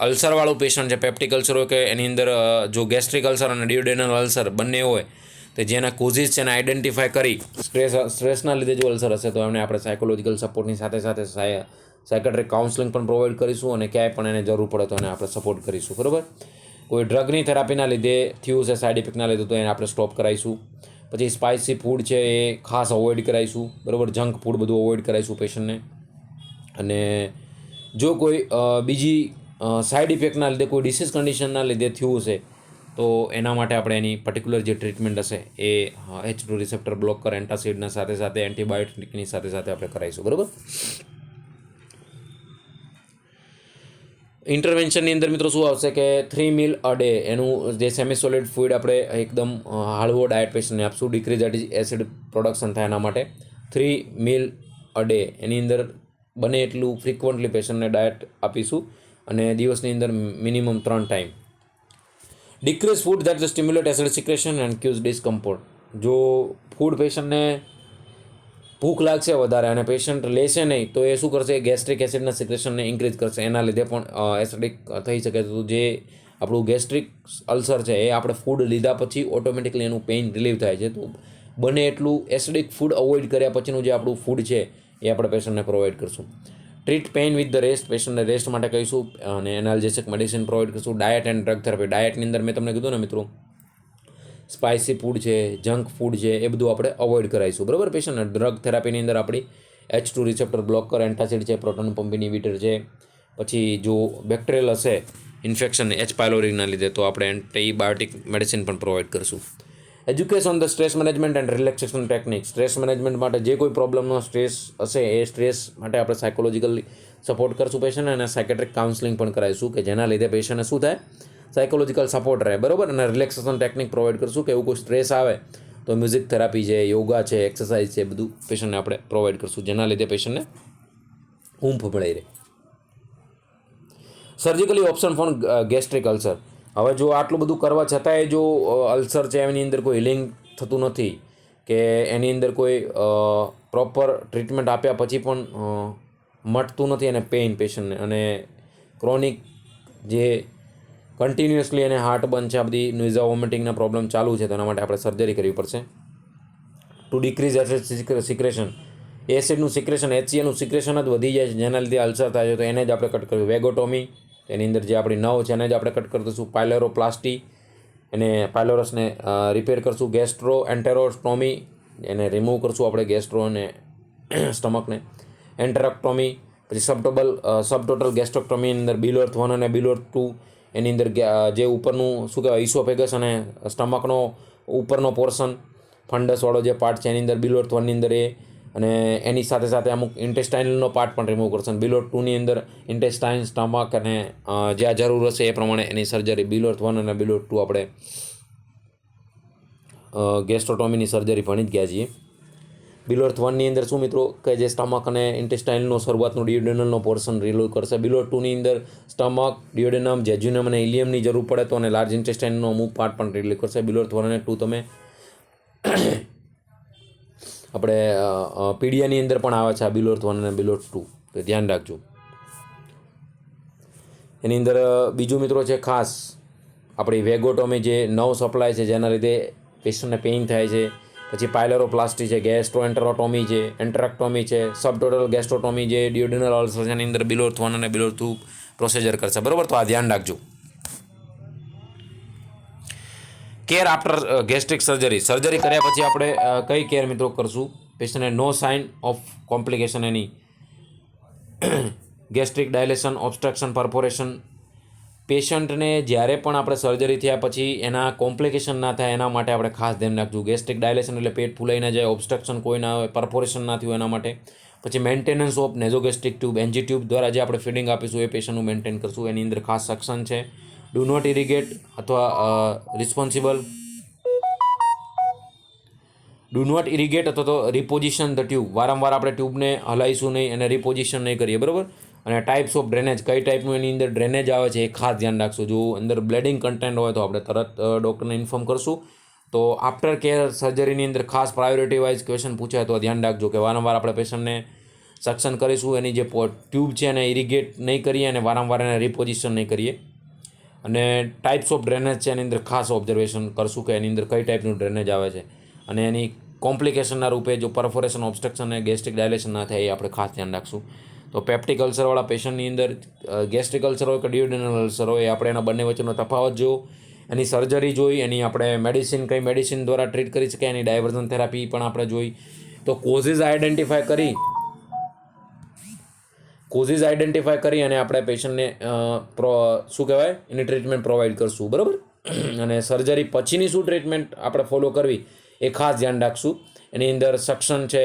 અલ્સરવાળું પેશન્ટ છે, પેપ્ટિક અલ્સર હોય કે એની અંદર જો ગેસ્ટ્રિક અલ્સર અને ડિયોડેનલ અલ્સર બંને હોય તો જેના કોઝિસ છે એને આઈડેન્ટિફાય કરી સ્ટ્રેસના લીધે જો અલ્સર હશે તો એમને આપણે સાયકોલોજીકલ સપોર્ટની સાથે સાથે સાયકેટ્રિક કાઉન્સલિંગ પણ પ્રોવાઈડ કરીશું, અને ક્યાંય પણ એને જરૂર પડે તો એને આપણે સપોર્ટ કરીશું. બરાબર. કોઈ ડ્રગની થેરાપીના લીધે થયું છે સાઇડ ઇફેક્ટના લીધે તો એને આપણે સ્ટોપ કરાવીશું. પછી સ્પાઇસી ફૂડ છે એ ખાસ અવોઇડ કરાવીશું. બરાબર. જંક ફૂડ બધું અવોઇડ કરાવીશું પેશન્ટને. અને જો કોઈ બીજી સાઇડ ઇફેક્ટના લીધે, કોઈ ડિસીઝ કન્ડિશનના લીધે થયું હશે તો એના માટે આપણે એની પર્ટિક્યુલર જે ટ્રીટમેન્ટ હશે એ H2 રિસેપ્ટર બ્લોકર, એન્ટાસિડના સાથે સાથે એન્ટીબાયોટિકની સાથે સાથે આપણે કરાવીશું. બરાબર. ઇન્ટરવેન્શનની અંદર મિત્રો શું આવશે કે 3 meal a day એનું જે સેમી સોલિડ ફૂડ આપણે એકદમ હળવો ડાયટ પેશન્ટને આપશું, ડિક્રીઝ એસિડ પ્રોડક્શન થાય એના માટે. 3 meal a day એની અંદર બને એટલું ફ્રિકવન્ટલી પેશન્ટને ડાયટ આપીશું, અને દિવસની અંદર minimum 3 time. Decrease food that stimulate acid secretion and cause discomfort. જો ફૂડ પેશન્ટને ભૂખ લાગશે વધારે અને પેશન્ટ લેશે નહીં તો એ શું કરશે? ગેસ્ટ્રિક એસિડના સિક્રેશનને ઇન્ક્રીઝ કરશે, એના લીધે પણ એસિડિક થઈ શકે. તો જે આપણું ગેસ્ટ્રિક અલ્સર છે એ આપણે ફૂડ લીધા પછી ઓટોમેટિકલી એનું પેઇન રિલીવ થાય છે. તો બને એટલું એસિડિક ફૂડ અવોઇડ કર્યા પછીનું જે આપણું ફૂડ છે એ આપણે પેશન્ટને પ્રોવાઈડ કરશું. Treat pain with the rest, પેશન્ટને રેસ્ટ માટે કહીશું, અને એનાલ્જેસિક મેડિસિન પ્રોવાઈડ કરીશું. ડાયટ એન્ડ ડ્રગ થેરાપી, ડાયટની અંદર મેં તમને કીધું ને મિત્રો, સ્પાઇસી ફૂડ છે, જંક ફૂડ છે એ બધું આપણે અવોઇડ કરાવીશું. બરાબર. પેશન્ટને ડ્રગ થેરાપીની અંદર આપણી H2 રિસેપ્ટર બ્લોકર, એન્ટાસિડ છે, પ્રોટોન પંપ ઇનિબિટર છે. પછી જો બેક્ટેરિયલ હશે ઇન્ફેક્શન H. પાયલોરીના લીધે તો આપણે એન્ટીબાયોટિક મેડિસિન પણ પ્રોવાઈડ કરીશું. Education the stress management and relaxation technique. Stress management માટે જે કોઈ પ્રોબ્લેમનો સ્ટ્રેસ હશે એ સ્ટ્રેસ માટે આપણે સાયકોલોજીકલી સપોર્ટ કરશું પેશન્ટ, અને સાયકેટ્રિક કાઉન્સલિંગ પણ કરાવીશું કે જેના લીધે પેશન્ટને શું થાય? સાયકોલોજીકલ સપોર્ટ રહે. બરાબર. અને રિલેક્સેશન ટેકનિક પ્રોવાઈડ કરશું કે એવું કોઈ સ્ટ્રેસ આવે તો મ્યુઝિક થેરાપી છે, યોગા છે, એક્સરસાઇઝ છે, બધું પેશન્ટને આપણે પ્રોવાઈડ કરશું જેના લીધે પેશન્ટને ઊંઘ મળી રહે. સર્જિકલી ઓપ્શન ફોર ગેસ્ટ્રિક અલ્સર. હવે જો આટલું બધું કરવા છતાંય જો અલ્સર છે એની અંદર કોઈ હિલિંગ થતું નથી, કે એની અંદર કોઈ પ્રોપર ટ્રીટમેન્ટ આપ્યા પછી પણ મટતું નથી અને પેઇન પેશન્ટને, અને ક્રોનિક જે કન્ટિન્યુઅસલી એને હાર્ટ બંધ છે, આ બધી નોઇઝા વોમિટિંગના પ્રોબ્લેમ ચાલુ છે, તો એના માટે આપણે સર્જરી કરવી પડશે. ટુ ડિક્રીઝ એસિડ સિક્રેશન, એસિડનું સિક્રેશન HClનું સિક્રેશન જ વધી જાય છે, જેના લીધે અલ્સર થાય છે, તો એને જ આપણે કટ કરવું. વેગોટોમી, એની અંદર જે આપણી નવ છે એને જ આપણે કટ કરી દઈશું. પાયલોરોપ્લાસ્ટી, એને પાયલોરસને રિપેર કરશું. ગેસ્ટ્રો એન્ટેરોસ્ટોમી, એને રિમૂવ કરશું આપણે ગેસ્ટ્રો અને સ્ટમકને. એન્ટેરેક્ટોમી, પછી સબટોટલ ગેસ્ટ્રોક્ટોમીની અંદર બિલોર્થ 1 અને બિલોર્થ 2, એની અંદર જે ઉપરનું શું કહેવાય ઇસોફેગસ અને સ્ટમકનો ઉપરનો પોર્શન ફંડસવાળો જે પાર્ટ છે એની અંદર બિલોર્થ 1ની અંદર એ, અને એની સાથે સાથે અમુક ઇન્ટેસ્ટાઇનલનો પાર્ટ પણ રિમૂવ કરશે. બિલોર્થ 2ની અંદર ઇન્ટેસ્ટાઇન, સ્ટમક અને જ્યાં જરૂર હશે એ પ્રમાણે એની સર્જરી. બિલોર્થ 1 અને બિલોર્થ 2 આપણે ગેસ્ટ્રોટોમીની સર્જરી ભણી જ ગયા છીએ. બિલોર્થ 1ની અંદર શું મિત્રો કે જે સ્ટમક અને ઇન્ટેસ્ટાઇનનો શરૂઆતનો ડિયોડેનલનો પોર્શન રિલીવ કરશે. બિલોર્થ 2ની અંદર સ્ટમક, ડિયોડેનમ, જેજ્યુનમ અને ઇલિયમની જરૂર પડે તો, અને લાર્જ ઇન્ટેસ્ટાઇનનો અમુક પાર્ટ પણ રિલીવ કરશે. બિલોર્થ 1 અને 2 તમે આપણે પીડિયાની અંદર પણ આવે છે આ બિલોર્થ 1 અને બિલોર્થ 2, તો ધ્યાન રાખજો. એની અંદર બીજું મિત્રો છે ખાસ આપણી વેગોટોમી, જે નવ સપ્લાય છે જેના લીધે પેશન્ટને પેઇન થાય છે. પછી પાયલોરોપ્લાસ્ટી છે, ગેસ્ટ્રોએન્ટેરોટોમી છે, એન્ટેરેક્ટોમી છે, સબટોટલ ગેસ્ટ્રોટોમી, જે ડિયોડેનલ અલ્સર છે એની અંદર બિલોર્થ 1 અને બિલોર્થ 2 પ્રોસિજર કરશે. બરાબર, તો આ ધ્યાન રાખજો. Care after gastric surgery, surgery કર્યા પછી આપણે કઈ કેર મિત્રો કરશું? પેશન્ટને નો સાઇન ઓફ કોમ્પ્લિકેશન એની, ગેસ્ટ્રિક ડાયલેશન, ઓબ્સ્ટ્રક્શન, પરફોરેશન. પેશન્ટને જ્યારે પણ આપણે સર્જરી થયા પછી એના કોમ્પ્લિકેશન ના થાય એના માટે આપણે ખાસ ધ્યાન રાખવું. ગેસ્ટ્રિક ડાયલેશન એટલે પેટ ફૂલાઈ ના જાય, ઓબ્સ્ટ્રક્શન કોઈ ના હોય, પરફોરેશન ના થયું એના માટે. પછી maintenance of nasogastric tube, NG tube દ્વારા જે આપણે ફીડિંગ આપીશું એ પેશન્ટનું મેન્ટેન કરશું. એની અંદર ખાસ સેક્શન છે. ડુ નોટ ઇરિગેટ અથવા રિસ્પોન્સિબલ, ડુ નોટ ઇરિગેટ અથવા તો રિપોઝિશન ધ ટ્યુબ, વારંવાર આપણે ટ્યુબને હલાવીશું નહીં અને રિપોઝિશન નહીં કરીએ. બરાબર. અને ટાઈપ્સ ઓફ ડ્રેનેજ, કઈ ટાઈપનું એની અંદર ડ્રેનેજ આવે છે એ ખાસ ધ્યાન રાખશું. જો અંદર બ્લીડિંગ કન્ટેન્ટ હોય તો આપણે તરત ડૉક્ટરને ઇન્ફોર્મ કરશું. તો આફ્ટર કેર સર્જરીની અંદર ખાસ પ્રાયોરિટી વાઇઝ ક્વેશ્ચન પૂછાય તો ધ્યાન રાખજો કે વારંવાર આપણે પેશન્ટને સક્શન કરીશું, એની જે ટ્યુબ છે એને ઇરિગેટ નહીં કરીએ અને વારંવાર એને રિપોઝિશન નહીં કરીએ. અને ટાઈપ્સ ઓફ ડ્રેનેજ છે એની અંદર ખાસ ઓબ્ઝર્વેશન કરશું કે એની અંદર કઈ ટાઈપનું ડ્રેનેજ આવે છે, અને એની કોમ્પ્લિકેશનના રૂપે જો પરફોરેશન, ઓબ્સ્ટ્રક્શન અને ગેસ્ટ્રિક ડાયલેશન ના થાય એ આપણે ખાસ ધ્યાન રાખશું. તો પેપ્ટિક અલ્સરવાળા પેશન્ટની અંદર ગેસ્ટ્રિક અલ્સર હોય કે ડિયોડેનલ અલ્સર હોય, આપણે એના બંને વચ્ચેનો તફાવત જોવો, એની સર્જરી જોઈ, એની આપણે મેડિસિન કઈ મેડિસિન દ્વારા ટ્રીટ કરી શકાય, એની ડાયવર્ઝન થેરાપી પણ આપણે જોઈ. તો કોઝિસ આઈડેન્ટિફાય કરી અને આપણે પેશન્ટને શું કહેવાય એની ટ્રીટમેન્ટ પ્રોવાઈડ કરશું. બરાબર. અને સર્જરી પછીની શું ટ્રીટમેન્ટ આપણે ફોલો કરવી એ ખાસ ધ્યાન રાખશું. એની અંદર સક્શન છે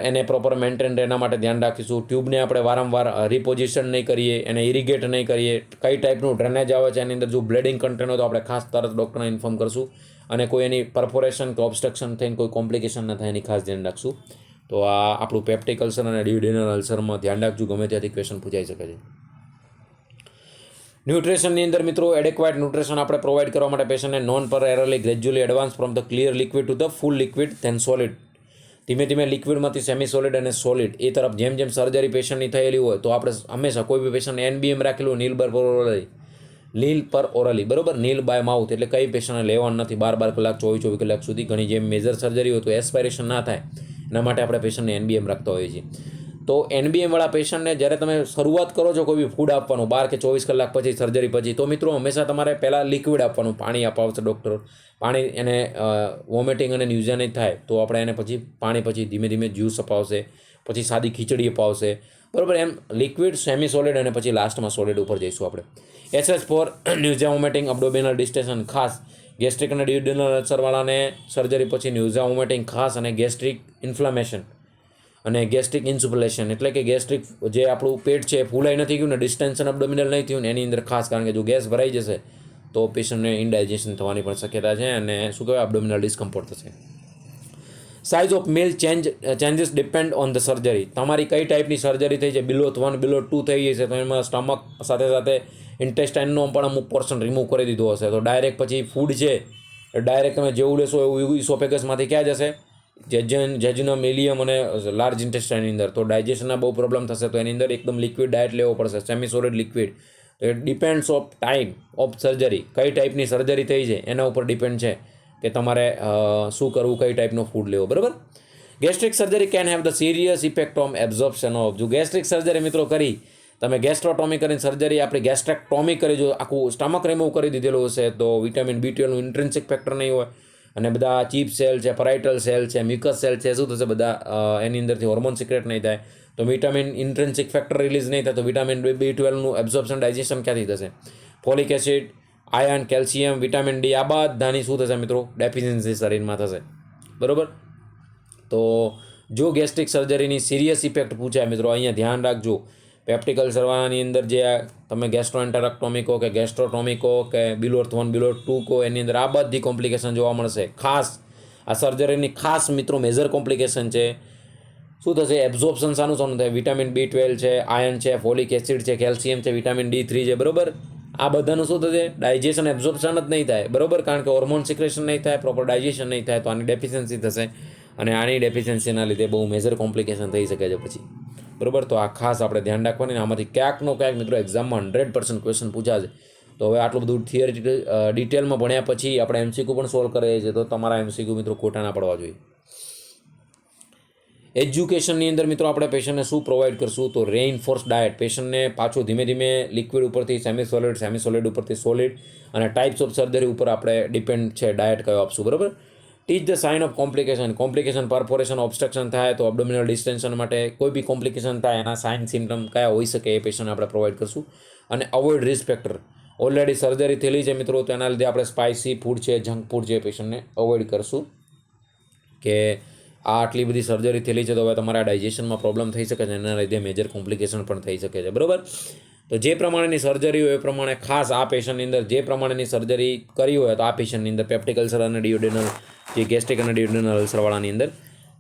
એને પ્રોપર મેન્ટેન એના માટે ધ્યાન રાખીશું. ટ્યુબને આપણે વારંવાર રિપોઝિશન નહીં કરીએ, એને ઇરિગેટ નહીં કરીએ. કઈ ટાઈપનું ડ્રેનેજ આવે છે એની અંદર જો બ્લીડિંગ કન્ટેન્ટ હોય તો આપણે ખાસ તરત ડૉક્ટરને ઇન્ફોર્મ કરશું. અને કોઈ એની પરફોરેશન કે ઓબ્સ્ટ્રક્શન થઈને કોઈ કોમ્પ્લિકેશન ન થાય એની ખાસ ધ્યાન રાખશું. તો આ આપણું પેપ્ટિક અલ્સર અને ડિયોડેનલ અલ્સરમાં ધ્યાન રાખજો, ગમે ત્યાંથી ક્વેશ્ચન પૂછાઈ શકે છે. ન્યુટ્રિશનની અંદર મિત્રો એડેક્વાઇટ ન્યુટ્રિશન આપણે પ્રોવાઈડ કરવા માટે પેશન્ટને નોન પર early gradually advance from the clear liquid to the full liquid then solid, ધીમે ધીમે લિક્વિડમાંથી સેમી સોલિડ અને સોલિડ એ તરફ જેમ જેમ સર્જરી પેશન્ટની થયેલી હોય તો આપણે હંમેશા કોઈ બી પેશન્ટને NBM રાખેલું નીલ પર ઓરલી, બરાબર, નીલ બાય માઉથ, એટલે કઈ પેશન્ટને લેવાનું નથી 12 કલાક 24 કલાક સુધી. ઘણી જેમ મેજર સર્જરી હોય તો એસ્પાયરેશન ના થાય એના માટે આપણે પેશન્ટને NBM રાખતા હોઈએ છીએ. તો NBM વાળા પેશન્ટને જ્યારે તમે શરૂઆત કરો છો કોઈ બી ફૂડ આપવાનું 12 કે 24 કલાક પછી સર્જરી પછી, તો મિત્રો હંમેશા તમારે પહેલાં લિક્વિડ આપવાનું, પાણી અપાવશે ડૉક્ટર. પાણી એને વોમિટિંગ અને ન્યુઝિયા નહીં થાય તો આપણે એને પછી પાણી પછી ધીમે ધીમે જ્યુસ અપાવશે, પછી સાદી ખીચડી અપાવશે. બરાબર. એમ લિક્વિડ, સેમી સોલિડ અને પછી લાસ્ટમાં સોલિડ ઉપર જઈશું આપણે. SS ફોર ન્યુઝિયા વોમિટિંગ, અબડોમિનલ ડિસ્ટેશન ખાસ. ગેસ્ટ્રિક અને ડિયોડેનલ અલ્સરવાળાને સર્જરી પછી ન્યુઝિયા વોમિટિંગ ખાસ, અને ગેસ્ટ્રિક ઇન્ફ્લામેશન અને ગેસ્ટ્રિક ઇન્સુફ્લેશન એટલે કે ગેસ્ટ્રિક જે આપણું પેટ છે ફૂલાઈ નથી ગયું ને, ડિસ્ટેન્શન અબડોમિનલ નહીં થયું ને, એની અંદર ખાસ, કારણ કે જો ગેસ ભરાઈ જશે તો પેશન્ટને ઇનડાઇજેશન થવાની પણ શક્યતા છે અને શું કહેવાય અબડોમિનલ ડિસ્કમ્ફોર્ટ થશે. Size of meal changes depend on the surgery. તમારી કઈ ટાઈપની સર્જરી થઈ છે, બિલોર્થ 1 બિલોર્થ 2 થઈ જશે તો એમાં સ્ટમક સાથે સાથે ઇન્ટેસ્ટાઇનનો પણ અમુક પોર્શન રિમૂવ કરી દીધો હશે તો ડાયરેક્ટ પછી ફૂડ છે ડાયરેક્ટ તમે જેવું લેશો એવું ઇસોફેગસમાંથી ક્યાં જશે, જેજ્યુનમ, ઇલિયમ અને લાર્જ ઇન્ટેસ્ટાઇનની અંદર. તો ડાયજેશનના બહુ પ્રોબ્લેમ થશે તો એની અંદર એકદમ લિક્વિડ ડાયટ લેવો પડશે, સેમી સોલિડ લિક્વિડ. તો it depends of time of surgery, કઈ ટાઈપની સર્જરી થઈ છે એના ઉપર ડિપેન્ડ છે કે તમારે શું કરવું, કઈ ટાઈપનો ફૂડ લેવો. બરાબર. Gastric surgery can have the serious effect on absorption of. જો ગેસ્ટ્રિક સર્જરી મિત્રો કરી, તમે ગેસ્ટ્રોટોમી કરીને સર્જરી આપણી ગેસ્ટ્રેક્ટોમી કરી, જો આખું સ્ટમક રિમૂવ કરી દીધેલું હશે તો વિટામિન B12નું ઇન્ટ્રિન્સિક ફેક્ટર નહીં હોય, અને બધા ચીપ સેલ છે, પરાઇટલ સેલ છે, મ્યુકસ સેલ છે, શું થશે બધા એની અંદરથી હોર્મોન સિક્રેટ નહીં થાય, તો વિટામિન ઇન્ટ્રિન્સિક ફેક્ટર રિલીઝ નહીં થાય, તો વિટામિન B12નું એબ્ઝોર્પ્શન ડાયજેશન ક્યાંથી થશે? Folic acid, iron, calcium, vitamin D, આ બધાની શું થશે મિત્રો? ડેફિશિયન્સી શરીરમાં થશે. બરાબર. તો જો ગેસ્ટ્રિક સર્જરીની સિરિયસ ઇફેક્ટ પૂછાય મિત્રો, અહીંયા ધ્યાન રાખજો. પેપ્ટિક અલ્સરની અંદર જે તમે ગેસ્ટ્રોએન્ટેરેક્ટોમી કહો કે ગેસ્ટ્રોટોમી કહો કે બિલોર્થ 1 બિલોર્થ 2 કહો, એની અંદર આ બધી કોમ્પ્લિકેશન જોવા મળશે. ખાસ આ સર્જરીની ખાસ મિત્રો મેજર કોમ્પ્લિકેશન છે. શું થશે? એબ્ઝોર્પ્શન શાનું થાય? વિટામિન B12 છે, આયર્ન છે, ફોલિક એસિડ છે, કેલ્શિયમ છે, વિટામિન D3 છે. બરાબર. આ બધાનું શું થશે? ડાયજેશન, એબ્ઝોર્પ્શન જ નહીં થાય. બરાબર. કારણ કે હોર્મોન સિક્રેશન નહીં થાય, પ્રોપર ડાયજેશન નહીં થાય, તો આની ડેફિશિયન્સી થશે, અને આની ડેફિશિયન્સીના લીધે બહુ મેજર કોમ્પ્લિકેશન થઈ શકે છે પછી. બરાબર. તો આ ખાસ આપણે ધ્યાન રાખવાની. આમાંથી ક્યાંક મિત્રો એક્ઝામમાં 100% ક્વેશ્ચન પૂછાશે. તો હવે આટલું બધું થિયરી ડિટેલમાં ભણ્યા પછી આપણે MCQ પણ સોલ્વ કરીએ છીએ, તો તમારા MCQ મિત્રો ખોટા ના પડવા જોઈએ. એજ્યુકેશનની અંદર મિત્રો આપણે પેશન્ટને શું પ્રોવાઈડ કરશું? તો રેઇનફોર્સ ડાયટ. પેશન્ટને પાછું ધીમે ધીમે લિક્વિડ ઉપરથી સેમી સોલિડ ઉપરથી સોલિડ, અને ટાઈપ્સ ઓફ સર્જરી ઉપર આપણે ડિપેન્ડ છે ડાયટ કયો આપશું. બરાબર. Teach the sign of complication, perforation, obstruction થાય તો અબડોમિનલ ડિસ્ટેન્શન માટે કોઈ બી કોમ્પ્લિકેશન થાય એના સાઇન સિમ્ટમ કયા હોઈ શકે એ પેશન્ટ આપણે પ્રોવાઈડ કરશું. અને avoid risk factor. Already surgery થયેલી છે મિત્રો, તો એના લીધે આપણે સ્પાઇસી ફૂડ છે, જંક ફૂડ છે, પેશન્ટને અવોઇડ કરશું. કે આ આટલી બધી સર્જરી થયેલી છે તો હવે તમારા ડાયજેશનમાં પ્રોબ્લેમ થઈ શકે છે, એના લીધે મેજર કોમ્પ્લિકેશન પણ થઈ શકે છે. બરાબર. તો જે પ્રમાણેની સર્જરી હોય એ પ્રમાણે ખાસ આ પેશન્ટની અંદર જે પ્રમાણેની સર્જરી કરી હોય તો આ પેશન્ટની અંદર પેપ્ટિક અલ્સર અને ડિયોડેનલ, જે ગેસ્ટ્રિક અને ડિયોડેનલ અલ્સરવાળાની અંદર,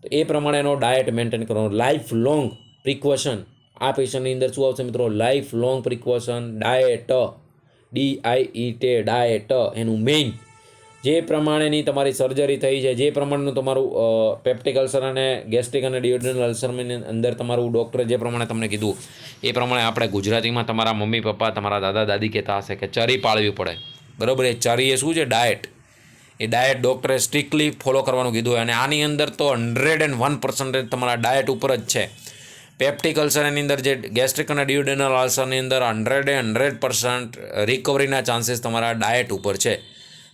તો એ પ્રમાણેનો ડાયટ મેન્ટેન કરવાનો. લાઈફ લોંગ પ્રિકોશન આ પેશન્ટની અંદર શું આવશે મિત્રો? Life long precaution diet, DIET diet એનું મેઇન. જે પ્રમાણેની તમારી સર્જરી થઈ છે, જે પ્રમાણેનું તમારું પેપ્ટિક અલ્સર અને ગેસ્ટ્રિક અને ડિયોડેનલ અલ્સરની અંદર તમારું ડૉક્ટરે જે પ્રમાણે તમને કીધું એ પ્રમાણે આપણે ગુજરાતીમાં તમારા મમ્મી પપ્પા, તમારા દાદા દાદી કહેતા હશે કે ચરી પાળવી પડે. બરાબર. એ ચરી એ શું છે? ડાયટ. એ ડાયટ ડૉક્ટરે સ્ટ્રિક્ટલી ફોલો કરવાનું કીધું હોય, અને આની અંદર તો 101% તમારા ડાયટ ઉપર જ છે. પેપ્ટિક અલ્સરની અંદર જે ગેસ્ટ્રિક અને ડિયોડેનલ અલ્સરની અંદર 100% રિકવરીના ચાન્સીસ તમારા ડાયટ ઉપર છે.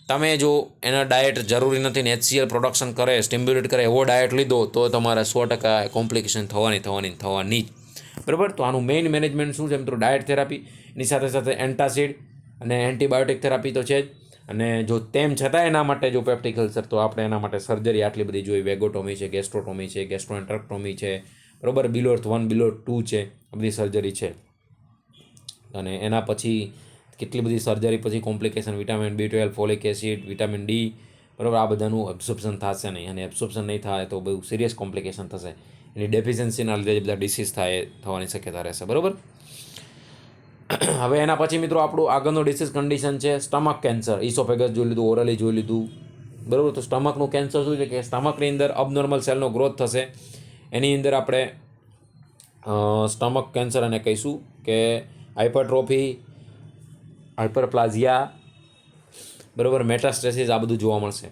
તમે જો એના ડાયટ જરૂરી નથી ને HCl પ્રોડક્શન કરે, સ્ટિમ્યુલેટ કરે એવો ડાયટ લીધો તો તમારે 100% કોમ્પ્લિકેશન થવાની જ. બરાબર. તો આનું મેઇન મેનેજમેન્ટ શું છે મિત્રો? ડાયટ થેરાપી, એની સાથે સાથે એન્ટાસિડ અને એન્ટીબાયોટિક થેરાપી તો છે જ. અને જો તેમ છતાં એના માટે જો પેપ્ટિક અલ્સર, તો આપણે એના માટે સર્જરી આટલી બધી જોઈ. વેગોટોમી છે, ગેસ્ટ્રોટોમી છે, ગેસ્ટ્રોએન્ટેરેક્ટોમી છે. બરાબર. બિલોર્થ 1 બિલોર્થ 2 છે, આ બધી સર્જરી છે. અને એના પછી કેટલી બધી સર્જરી પછી complication, vitamin B12, folic acid, vitamin D, બરાબર, આ બધાનું એબ્સોર્પ્શન થશે નહીં, અને એબ્સોર્પ્શન નહીં થાય તો બહુ સિરિયસ કોમ્પ્લિકેશન થશે. એની ડેફિશિયન્સીના લીધે બધા ડિસીઝ થવાની શક્યતા રહેશે. બરાબર. હવે એના પછી મિત્રો આપણું આગળનું ડિસીઝ કન્ડિશન છે સ્ટમક કેન્સર. ઇસોફેગસ જોઈ લીધું, ઓરલી જોઈ લીધું. બરાબર. તો સ્ટમકનું કેન્સર શું છે કે સ્ટમકની અંદર અબનોર્મલ સેલનો ગ્રોથ થશે. એની અંદર આપણે સ્ટમક કેન્સર અને કહીશું કે હાઇપરટ્રોફી, હાઇપરપ્લાઝિયા, બરાબર, મેટાસ્ટેસિસ, આ બધું જોવા મળશે.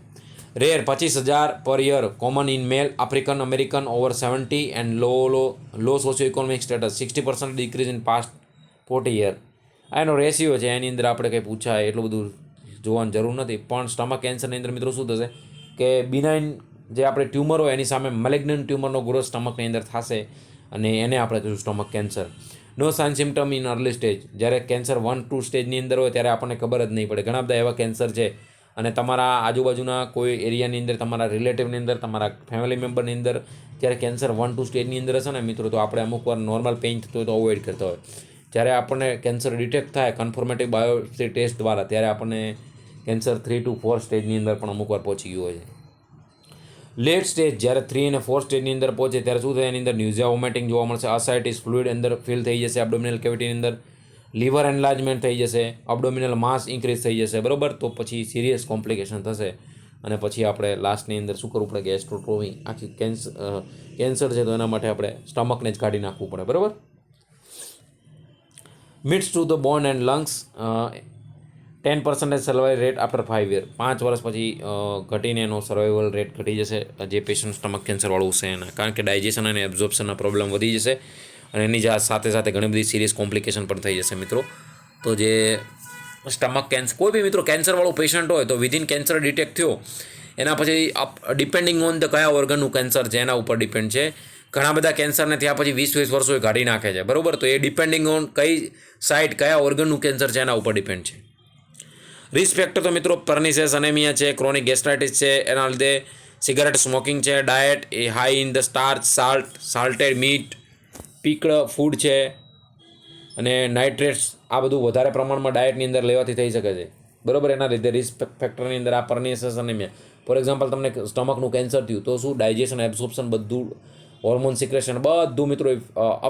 Rare 25,000 per year, common in male, African American over 70 and low socio economic status, 60% decrease in past 40 year. આ એનો રેશિયો છે, એની અંદર આપણે કંઈ પૂછાય એટલું બધું જોવાની જરૂર નથી. પણ સ્ટમક કેન્સરની અંદર મિત્રો શું થશે કે બિનાઇન જે આપણે ટ્યુમર હોય એની સામે મેલિગ્નન્ટ ટ્યુમરનો ગ્રોથ સ્ટમકની અંદર થશે, અને એને આપણે કહીશું stomach cancer. No sign symptom in early stage. જ્યારે કેન્સર 1-2 સ્ટેજની અંદર હોય ત્યારે આપણને ખબર જ નહીં પડે. ઘણા બધા એવા કેન્સર છે, અને તમારા આજુબાજુના કોઈ એરિયાની અંદર, તમારા રિલેટિવની અંદર, તમારા ફેમિલી મેમ્બરની અંદર જ્યારે કેન્સર 1-2 સ્ટેજની અંદર હશે ને મિત્રો, તો આપણે અમુક વાર નોર્મલ પેઇન થતું હોય તો અવોઇડ કરતા હોય. જ્યારે આપણને કેન્સર ડિટેક્ટ થાય કન્ફર્મેટિવ બાયોપ્સી ટેસ્ટ દ્વારા, ત્યારે આપણને કેન્સર 3 to 4 સ્ટેજની અંદર પણ અમુક વાર પહોંચી ગયું હોય છે. લેટ સ્ટેજ જ્યારે 3 અને 4 સ્ટેજની અંદર પહોંચે ત્યારે શું થાય? એની અંદર ન્યુઝિયા, વોમિટિંગ જોવા મળશે, અસાઇટિસ, ફ્લુઇડ અંદર ફિલ થઈ જશે એબ્ડોમિનલ કેવિટીની અંદર, લીવર એન્લાર્જમેન્ટ થઈ જશે, અબડોમિનલ માસ ઇન્ક્રીઝ થઈ જશે. બરાબર. તો પછી સિરિયસ કોમ્પ્લિકેશન થશે, અને પછી આપણે લાસ્ટની અંદર શું કરવું પડે? ગેસ્ટ્રોટોમી. આખી કેન્સર છે તો એના માટે આપણે સ્ટમકને જ કાઢી નાખવું પડે. બરાબર. Mets to the bone and lungs. 10% survival rate after 5 year, 5 વર્ષ પછી ઘટીને એનો સર્વાઈવલ રેટ ઘટી જશે જે પેશન્ટ સ્ટમક કેન્સરવાળું છે એના, કારણ કે ડાયજેશન અને એબ્ઝોર્પ્શનના પ્રોબ્લેમ વધી જશે અને એની સાથે સાથે ઘણી બધી સિરિયસ કોમ્પ્લિકેશન પણ થઈ જશે મિત્રો. તો જે સ્ટમક કેન્સર કોઈ બી મિત્રો કેન્સરવાળો પેશન્ટ હોય તો વિધિન કેન્સર ડિટેક્ટ થયો એના પછી ડિપેન્ડિંગ ઓન ધ કયા ઓર્ગનનું કેન્સર છે એના ઉપર ડિપેન્ડ છે. ઘણા બધા કેન્સરને ત્યાં પછી 20-20 વર્ષો કાઢી નાખે છે, બરાબર. તો એ ડિપેન્ડિંગ ઓન કઈ સાઇડ કયા ઓર્ગનનું કેન્સર છે એના ઉપર ડિપેન્ડ છે. રિસ્ક ફેક્ટર તો મિત્રો પર્નિસિયસ એનેમિયા છે, ક્રોનિક ગેસ્ટ્રાઇટિસ છે, એના લીધે સિગારેટ સ્મોકિંગ છે, ડાયટ એ high in the starch, salted meat, pickle food છે અને નાઇટ્રેટ્સ, આ બધું વધારે પ્રમાણમાં ડાયટની અંદર લેવાથી થઈ શકે છે, બરાબર. એના લીધે રિસ્ક ફેક્ટરની અંદર આ પર્નિસિયસ એનેમિયા, ફોર એક્ઝામ્પલ તમને સ્ટમકનું કેન્સર થયું તો શું ડાયજેશન, એબ્સોર્પ્શન બધું, હોર્મોન સિક્રેશન બધું મિત્રો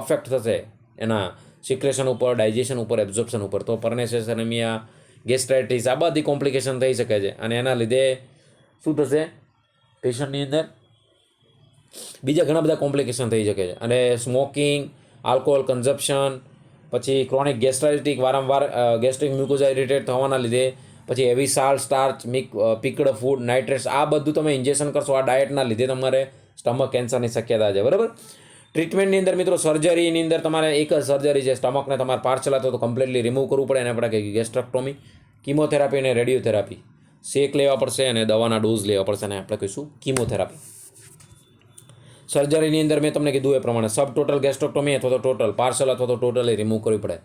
અફેક્ટ થશે એના સિક્રેશન ઉપર, ડાયજેશન ઉપર, એબ્ઝોર્પ્શન ઉપર. તો પર્નિસિયસ એનેમિયા, ગેસ્ટ્રાઇટિસ આ બધી કોમ્પ્લિકેશન થઈ શકે છે અને એના લીધે શું થશે પેશન્ટની અંદર બીજા ઘણા બધા કોમ્પ્લિકેશન થઈ શકે છે. અને સ્મોકિંગ, આલ્કોહોલ કન્ઝપ્શન, પછી ક્રોનિક ગેસ્ટ્રાઇટિક, વારંવાર ગેસ્ટ્રિક મ્યુકોઝા ઇરિટેટ થવાના લીધે, પછી હેવી સાલ્ટ, સ્ટાર્ચ, પીકડ ફૂડ, નાઇટ્રેટ્સ આ બધું તમે ઇન્જેક્શન કરશો આ ડાયટના લીધે તમારે સ્ટમક કેન્સરની શક્યતા છે, બરાબર. ટ્રીટમેન્ટની અંદર મિત્રો સર્જરીની અંદર તમારે એક જ સર્જરી છે, સ્ટમકને તમારે પાર્શલ અથવા તો કમ્પ્લીટલી રિમૂવ કરવું પડે, એને આપણે કહીએ ગેસ્ટ્રેક્ટોમી, કિમોથેરાપી અને રેડિયોથેરાપી, શેક લેવા પડશે અને દવાના ડોઝ લેવા પડશે અને આપણે કહીશું કિમોથેરાપી. સર્જરીની અંદર મેં તમને કીધું એ પ્રમાણે સબ ટોટલ ગેસ્ટ્રેક્ટોમી અથવા તો ટોટલ, પાર્શલ અથવા તો ટોટલી રિમૂવ કરવી પડે.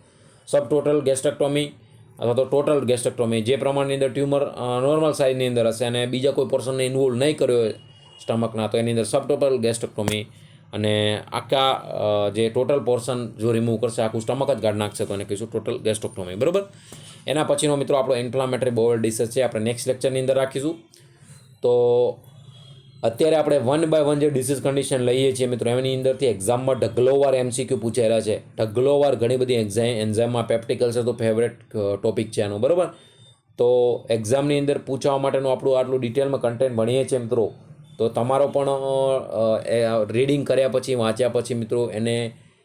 સબ ટોટલ ગેસ્ટ્રેક્ટોમી અથવા તો ટોટલ ગેસ્ટ્રેક્ટોમી જે પ્રમાણની અંદર ટ્યુમર નોર્મલ સાઇઝની અંદર હશે અને બીજા કોઈ પોર્શનને ઇન્વોલ્વ નહીં કર્યો હોય સ્ટમકના, તો એની અંદર સબ ટોટલ ગેસ્ટ્રેક્ટોમી અને આખા જે ટોટલ પોર્શન જો રિમૂવ કરશે, આખું સ્ટમક જ કાઢી નાખશે તો એને કહીશું ટોટલ ગેસ્ટ્રેક્ટોમી, બરાબર. એના પછીનો મિત્રો આપણો ઇન્ફ્લામેટરી બોવેલ ડિસીઝ છે, આપણે નેક્સ્ટ લેક્ચરની અંદર રાખીશું. તો અત્યારે આપણે 1 by 1 જે ડિસીઝ કન્ડિશન લઈએ છીએ મિત્રો એની અંદરથી એક્ઝામમાં ઢગલોવાર MCQ પૂછાયેલા છે, ઢગલોવાર ઘણી બધી એન્ઝાઇમમાં પેપ્ટિકલ છે તો ફેવરેટ ટોપિક છે એનો, બરાબર. તો એક્ઝામની અંદર પૂછવા માટેનું આપણું આટલું ડિટેલમાં કન્ટેન્ટ ભણીએ છીએ મિત્રો, તો તમારો પણ રીડિંગ કર્યા પછી, વાંચ્યા પછી મિત્રો એને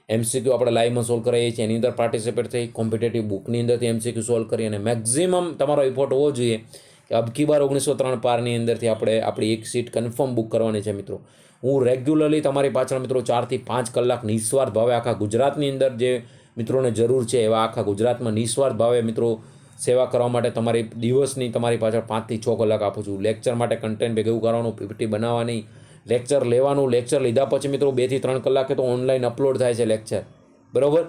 MCQ આપણે લાઈવમાં સોલ્વ કરાવીએ છીએ, એની અંદર પાર્ટિસિપેટ થઈ કોમ્પિટેટિવ બુકની અંદરથી MCQ સોલ્વ કરી અને મેક્ઝિમમ તમારો એફર્ટ હોવો જોઈએ કે અબકી બાર 1903 પારની અંદરથી આપણે આપણી એક સીટ કન્ફર્મ બુક કરવાની છે મિત્રો. હું રેગ્યુલરલી તમારી પાછળ મિત્રો 4 થી 5 કલાક નિસ્વાર્થ ભાવે આખા ગુજરાતની અંદર જે મિત્રોને જરૂર છે એવા આખા ગુજરાતમાં નિસ્વાર્થ ભાવે મિત્રો સેવા કરવા માટે તમારી દિવસની તમારી પાછળ 5 થી 6 કલાક આપું છું. લેક્ચર માટે કન્ટેન્ટ ભેગું કરવાનું, PPT બનાવવાની, લેક્ચર લેવાનું, લેક્ચર લીધા પછી મિત્રો 2 થી 3 કલાકે તો ઓનલાઈન અપલોડ થાય છે લેક્ચર, બરાબર.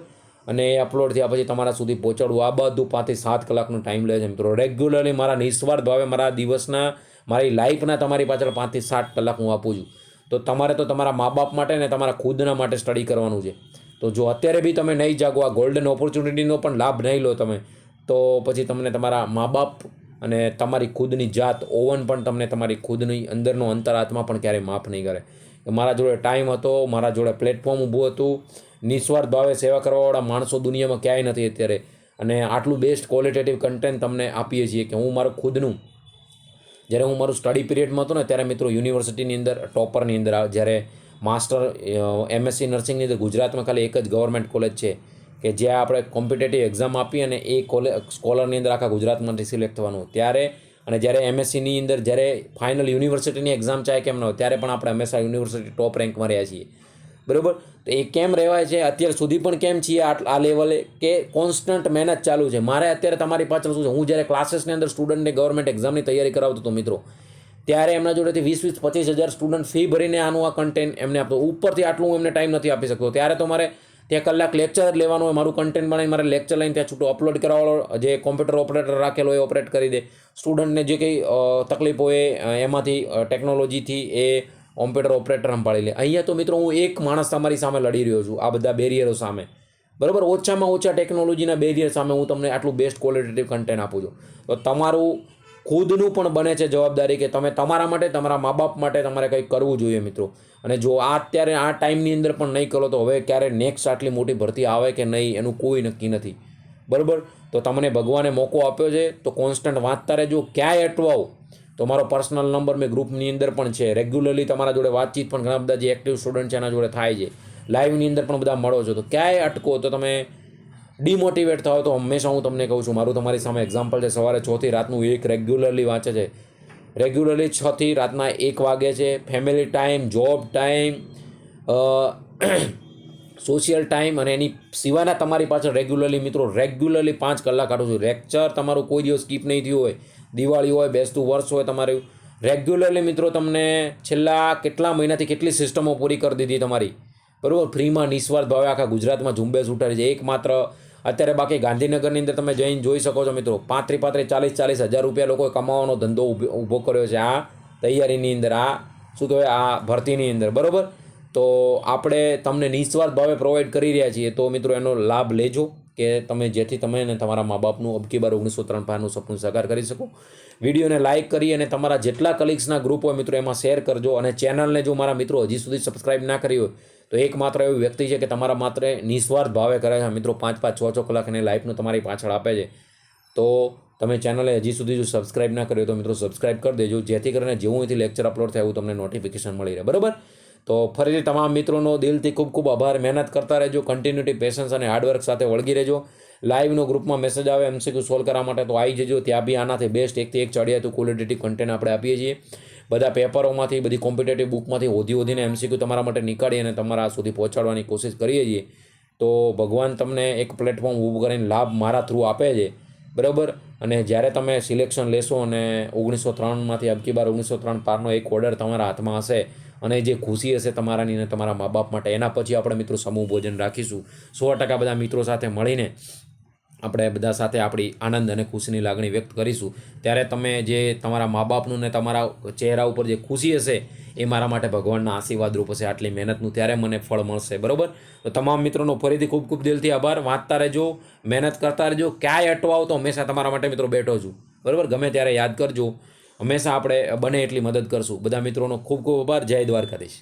અને એ અપલોડ થયા પછી તમારા સુધી પહોંચાડવું આ બધું 5 થી 7 કલાકનો ટાઈમ લે છે મિત્રો. રેગ્યુલરલી મારા નિસ્વાર્થ ભાવે મારા દિવસના, મારી લાઈફના તમારી પાછળ 5 થી 7 કલાક હું આપું છું. તો તમારે તો તમારા મા બાપ માટે ને તમારા ખુદના માટે સ્ટડી કરવાનું છે. તો જો અત્યારે બી તમે નહીં જાગો, આ ગોલ્ડન ઓપોર્ચ્યુનિટીનો પણ લાભ નહીં લો તમે, તો પછી તમને તમારા મા બાપ અને તમારી ખુદની જાત, ઓવન પણ તમને તમારી ખુદની અંદરનો અંતરાત્મા પણ ક્યારેય માફ નહીં કરે. મારા જોડે ટાઈમ હતો, મારા જોડે પ્લેટફોર્મ ઊભું હતું, નિસ્વાર્થ ભાવે સેવા કરવાવાળા માણસો દુનિયામાં ક્યાંય નથી અત્યારે. અને આટલું બેસ્ટ ક્વોલિટેટિવ કન્ટેન્ટ તમને આપીએ છીએ કે હું મારું ખુદનું, જ્યારે હું મારું સ્ટડી પિરિયડમાં હતો ને ત્યારે મિત્રો યુનિવર્સિટીની અંદર ટોપરની અંદર જ્યારે માસ્ટર MSc નર્સિંગની અંદર ગુજરાતમાં ખાલી એક જ ગવર્મેન્ટ કોલેજ છે કે જ્યાં આપણે કોમ્પિટેટિવ એક્ઝામ આપી અને એ સ્કોલરની અંદર આખા ગુજરાતમાંથી સિલેક્ટ થવાનું, ત્યારે અને જ્યારે MScની અંદર જ્યારે ફાઇનલ યુનિવર્સિટીની એક્ઝામ ચાહે કેમ ન હોય ત્યારે પણ આપણે હંમેશા યુનિવર્સિટી ટોપ રેન્કમાં રહ્યા છીએ, બરાબર. તો એ કેમ રહેવાય છે અત્યાર સુધી પણ કેમ છીએ આ લેવલે કે કોન્સ્ટન્ટ મહેનત ચાલુ છે. મારે અત્યારે તમારી પાછળ શું છે, હું જ્યારે ક્લાસીસની અંદર સ્ટુડન્ટને ગવર્મેન્ટ એક્ઝામની તૈયારી કરાવતો હતો મિત્રો, ત્યારે એમના જોડેથી 20-25 હજાર સ્ટુડન્ટ ફી ભરીને આનું આ કન્ટેન્ટ એમને આપતો, ઉપરથી આટલું હું એમને ટાઈમ નથી આપી શકતો. ત્યારે તો મારે ત્યાં કલાક લેક્ચર જ લેવાનું હોય, મારું કન્ટેન્ટ બનાવીને મારે લેક્ચર લઈને ત્યાં છૂટું અપલોડ કરવાવાળો જે કોમ્પ્યુટર ઓપરેટર રાખેલો એ ઓપરેટ કરી દે, સ્ટુડન્ટને જે કંઈ તકલીફ હોય એમાંથી ટેકનોલોજીથી એ કોમ્પ્યુટર ઓપરેટર સંભાળી લે. અહીંયા તો મિત્રો હું એક માણસ તમારી સામે લડી રહ્યો છું આ બધા બેરિયરો સામે, બરાબર. ઓછામાં ઓછા ટેકનોલોજીના બેરિયર સામે હું તમને આટલું બેસ્ટ ક્વોલિટેટિવ કન્ટેન્ટ આપું છું. તો તમારું ખુદનું પણ બને છે જવાબદારી કે તમે તમારા માટે, તમારા મા બાપ માટે તમારે કંઈક કરવું જોઈએ મિત્રો. અને જો અત્યારે આ ટાઈમની અંદર પણ નહીં કરો તો હવે ક્યારે નેક્સ્ટ આટલી મોટી ભરતી આવે કે નહીં એનું કોઈ નક્કી નથી, બરાબર. તો તમને ભગવાને મોકો આપ્યો છે તો કોન્સ્ટન્ટ વાંચતા રહેજો. ક્યાંય અટવાઓ તો મારો પર્સનલ નંબર મેં ગ્રુપની અંદર પણ છે, રેગ્યુલરલી તમારા જોડે વાતચીત પણ ઘણા બધા જે એક્ટિવ સ્ટુડન્ટ છે એના જોડે થાય છે, લાઈવની અંદર પણ બધા મળો છો. તો ક્યાંય અટકો તો તમે ડિમોટિવેટ થાવ તો હંમેશા હું તમને કહું છું, મારું તમારી સામે એક્ઝામ્પલ છે, સવારે 6 થી રાતનું 1 રેગ્યુલરલી વાંચે છે, રેગ્યુલરલી 6 થી રાતના 1 વાગે છે, family time, job time, social time અને એની સિવાયના તમારી પાછળ રેગ્યુલરલી મિત્રો રેગ્યુલરલી 5 કલાક કાઢું છું. લેક્ચર તમારું કોઈ દિવસ સ્કીપ નહીં થયું હોય, દિવાળી હોય, બેસતું વર્ષ હોય, તમારું રેગ્યુલરલી મિત્રો તમને છેલ્લા કેટલા મહિનાથી કેટલી સિસ્ટમો પૂરી કરી દીધી તમારી, બરાબર, ફ્રીમાં નિસ્વાર્થ ભાવે આખા ગુજરાતમાં ઝુંબેશ ઉઠાડી છે. એકમાત્ર અત્યારે બાકી ગાંધીનગરની અંદર તમે જઈને જોઈ શકો છો મિત્રો, 35,000 40,000 રૂપિયા લોકોએ કમાવાનો ધંધો ઊભો કર્યો છે આ તૈયારીની અંદર, આ શું કહેવાય, આ ભરતીની અંદર, બરાબર. તો આપણે તમને નિસ્વાર્થ ભાવે પ્રોવાઈડ કરી રહ્યા છીએ, તો મિત્રો એનો લાભ લેજો કે તમે જેથી તમે અને તમારા મા બાપનું અબકી બાર 1903 પારનું સપનું સાકાર કરી શકો. વિડીયોને લાઇક કરી અને તમારા જેટલા કલીગ્સના ગ્રુપ હોય મિત્રો એમાં શેર કરજો. અને ચેનલને જો મારા મિત્રો હજી સુધી સબસ્ક્રાઇબ ના કરી હોય તો એકમાત્ર એવું વ્યક્તિ છે કે તમારા માત્ર નિસ્વાર્થ ભાવે કરે છે મિત્રો, 5-5 6-6 કલાક એની લાઈફનું તમારી પાછળ આપે છે. તો તમે ચેનલે હજી સુધી જો સબસ્ક્રાઇબ ના કર્યો તો મિત્રો સબસ્ક્રાઇબ કરી દેજો, જેથી કરીને જેવું અહીંથી લેક્ચર અપલોડ થાય એવું તમને નોટિફિકેશન મળી રહે, બરાબર. તો ફરીથી તમામ મિત્રોનો દિલથી ખૂબ ખૂબ આભાર. મહેનત કરતા રહેજો, કન્ટિન્યુટી, પેશન્સ અને હાર્ડવર્ક સાથે વળગી રહેજો. લાઈવનો ગ્રુપમાં મેસેજ આવે MCQ સોલ્વ કરવા માટે તો આવી જજો, ત્યાં બી આનાથી બેસ્ટ 1 થી 1 ચડિયાતું ક્વોલિટેટિવ કન્ટેન્ટ આપણે આપીએ છીએ. બધા પેપરોમાંથી, બધી કોમ્પિટેટિવ બુકમાંથી ઓધી MCQ તમારા માટે નીકાળી અને તમારા સુધી પહોંચાડવાની કોશિશ કરીએ છીએ. તો ભગવાન તમને એક પ્લેટફોર્મ ઊભું કરીને લાભ મારા થ્રુ આપે છે, બરાબર. અને જ્યારે તમે સિલેક્શન લેશો અને 1903માંથી અબકી બાર 1903 પારનો એક ઓર્ડર તમારા હાથમાં હશે અને જે ખુશી હશે તમારાની અને તમારા મા બાપ માટે, એના પછી આપણે મિત્રો સમૂહ ભોજન રાખીશું 100% બધા મિત્રો સાથે મળીને આપણે બધા સાથે આપણી આનંદ અને ખુશીની લાગણી વ્યક્ત કરીશું. ત્યારે તમે જે તમારા મા બાપનું ને તમારા ચહેરા ઉપર જે ખુશી હશે એ મારા માટે ભગવાનના આશીર્વાદરૂપ હશે. આટલી મહેનતનું ત્યારે મને ફળ મળશે, બરાબર. તો તમામ મિત્રોનો ફરીથી ખૂબ ખૂબ દિલથી આભાર. વાંચતા રહેજો, મહેનત કરતા રહેજો, ક્યાંય અટવાવ તો હંમેશા તમારા માટે મિત્રો બેઠો છું, બરાબર. ગમે ત્યારે યાદ કરજો, હંમેશા આપણે બને એટલી મદદ કરશું. બધા મિત્રોનો ખૂબ ખૂબ આભાર. જય દ્વારકાધીશ.